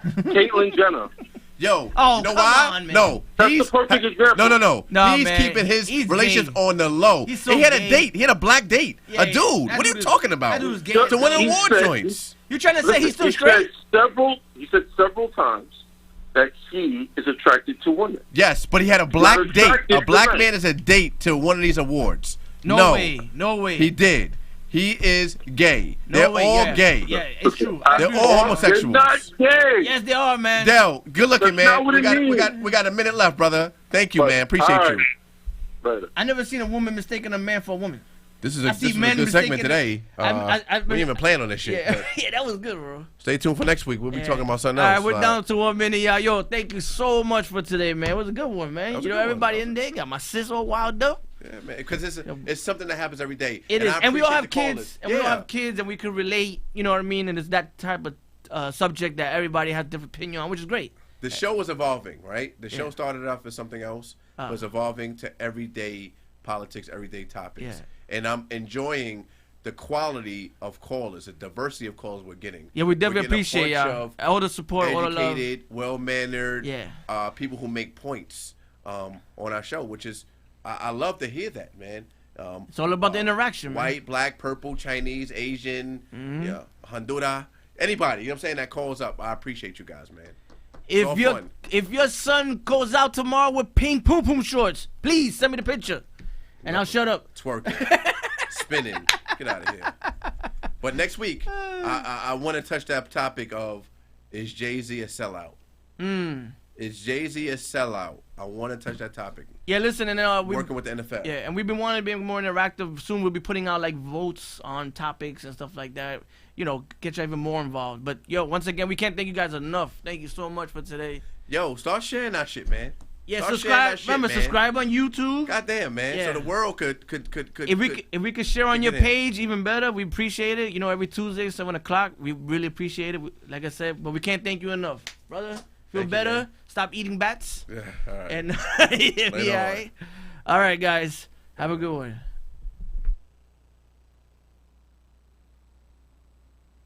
[SPEAKER 7] Caitlyn Jenner.
[SPEAKER 3] Yo, you know
[SPEAKER 2] come
[SPEAKER 3] why?
[SPEAKER 2] on, man.
[SPEAKER 3] No,
[SPEAKER 7] That's the perfect example.
[SPEAKER 3] No, he's
[SPEAKER 2] man.
[SPEAKER 3] keeping his
[SPEAKER 2] He's
[SPEAKER 3] relations
[SPEAKER 2] gay.
[SPEAKER 3] on the low.
[SPEAKER 2] He's so
[SPEAKER 3] he had
[SPEAKER 2] gay.
[SPEAKER 3] a date. He had a black date.
[SPEAKER 2] Yeah,
[SPEAKER 3] a dude.
[SPEAKER 2] that
[SPEAKER 3] What are you
[SPEAKER 2] dude is-
[SPEAKER 3] talking about?
[SPEAKER 2] that dude is gay.
[SPEAKER 3] To win
[SPEAKER 7] He
[SPEAKER 3] award
[SPEAKER 7] said-
[SPEAKER 3] joints.
[SPEAKER 2] You trying to say he's still straight?
[SPEAKER 7] He said several times that he is attracted to women.
[SPEAKER 3] Yes, but he had a black
[SPEAKER 7] Not
[SPEAKER 3] date.
[SPEAKER 7] attracted
[SPEAKER 3] A
[SPEAKER 7] to
[SPEAKER 3] black
[SPEAKER 7] men.
[SPEAKER 3] man is a date to one of these awards.
[SPEAKER 2] No way.
[SPEAKER 3] He did. He is gay.
[SPEAKER 2] No
[SPEAKER 3] They're
[SPEAKER 2] way,
[SPEAKER 3] all
[SPEAKER 2] yeah.
[SPEAKER 3] gay.
[SPEAKER 2] Yeah, it's true.
[SPEAKER 3] They're all homosexuals.
[SPEAKER 7] They're not gay.
[SPEAKER 2] Yes, they are, man.
[SPEAKER 3] Dell, good looking,
[SPEAKER 7] That's not
[SPEAKER 3] man.
[SPEAKER 7] what it means.
[SPEAKER 3] We got a minute left, brother. Thank you,
[SPEAKER 7] But,
[SPEAKER 3] man. Appreciate
[SPEAKER 7] all right.
[SPEAKER 3] you.
[SPEAKER 7] Later.
[SPEAKER 2] I never seen a woman mistaking a man for a woman.
[SPEAKER 3] This is
[SPEAKER 2] I
[SPEAKER 3] a
[SPEAKER 2] see
[SPEAKER 3] good
[SPEAKER 2] men
[SPEAKER 3] segment
[SPEAKER 2] mistaking-
[SPEAKER 3] today.
[SPEAKER 2] I
[SPEAKER 3] we didn't even plan on this shit.
[SPEAKER 2] Yeah,
[SPEAKER 3] but
[SPEAKER 2] yeah, that was good, bro.
[SPEAKER 3] stay tuned for next week. We'll be
[SPEAKER 2] Yeah.
[SPEAKER 3] talking about something
[SPEAKER 2] All
[SPEAKER 3] else.
[SPEAKER 2] right, we're down to 1 minute, y'all. Yo, thank you so much for today, man. It was a good one, man.
[SPEAKER 3] was
[SPEAKER 2] You
[SPEAKER 3] a
[SPEAKER 2] know,
[SPEAKER 3] good one,
[SPEAKER 2] everybody
[SPEAKER 3] bro.
[SPEAKER 2] in there got my sis all wild up.
[SPEAKER 3] Yeah, man, because it's something that happens every day.
[SPEAKER 2] It is,
[SPEAKER 3] I
[SPEAKER 2] and we all
[SPEAKER 3] appreciate
[SPEAKER 2] have
[SPEAKER 3] the
[SPEAKER 2] kids,
[SPEAKER 3] callers.
[SPEAKER 2] and we all have kids, and we can relate. You know what I mean? And it's that type of subject that everybody has different opinion on, which is great.
[SPEAKER 3] The show was evolving, right? The show
[SPEAKER 2] Yeah.
[SPEAKER 3] started off as something else, was evolving to everyday politics, everyday topics,
[SPEAKER 2] Yeah.
[SPEAKER 3] and I'm enjoying the quality of callers, the diversity of callers we're getting.
[SPEAKER 2] Yeah, we definitely
[SPEAKER 3] We're getting a
[SPEAKER 2] appreciate
[SPEAKER 3] bunch
[SPEAKER 2] y'all.
[SPEAKER 3] of
[SPEAKER 2] All the support, all the love.
[SPEAKER 3] educated, well-mannered,
[SPEAKER 2] Yeah.
[SPEAKER 3] People who make points on our show, which is I love to hear that, man.
[SPEAKER 2] It's all about the interaction, man.
[SPEAKER 3] White, black, purple, Chinese, Asian, yeah, Honduras, anybody. You know what I'm saying? That calls up. I appreciate you guys, man. It's all fun.
[SPEAKER 2] If your son goes out tomorrow with pink poom poom shorts, please send me the picture, and I'll shut up.
[SPEAKER 3] Twerking, spinning. Get out of here. But next week, I want to touch that topic of, is Jay-Z a sellout? Is Jay-Z a sellout? I want to touch that topic.
[SPEAKER 2] Yeah, listen, and we
[SPEAKER 3] working with the NFL.
[SPEAKER 2] Yeah, and we've been wanting to be more interactive. Soon we'll be putting out like votes on topics and stuff like that. You know, get you even more involved. But yo, once again, we can't thank you guys enough. Thank you so much for today.
[SPEAKER 3] Yo, start sharing that shit, man.
[SPEAKER 2] Yeah,
[SPEAKER 3] start
[SPEAKER 2] subscribe.
[SPEAKER 3] Shit,
[SPEAKER 2] Remember,
[SPEAKER 3] man.
[SPEAKER 2] subscribe on YouTube.
[SPEAKER 3] Goddamn, man.
[SPEAKER 2] Yeah.
[SPEAKER 3] So the world could.
[SPEAKER 2] If we could share on your page, even better. We appreciate it. You know, every Tuesday, 7:00. We really appreciate it. Like I said, but we can't thank you enough, brother. Feel better.
[SPEAKER 3] Man.
[SPEAKER 2] Stop eating bats.
[SPEAKER 3] Yeah, all right.
[SPEAKER 2] And yeah, all right. All right, guys. Have a good one.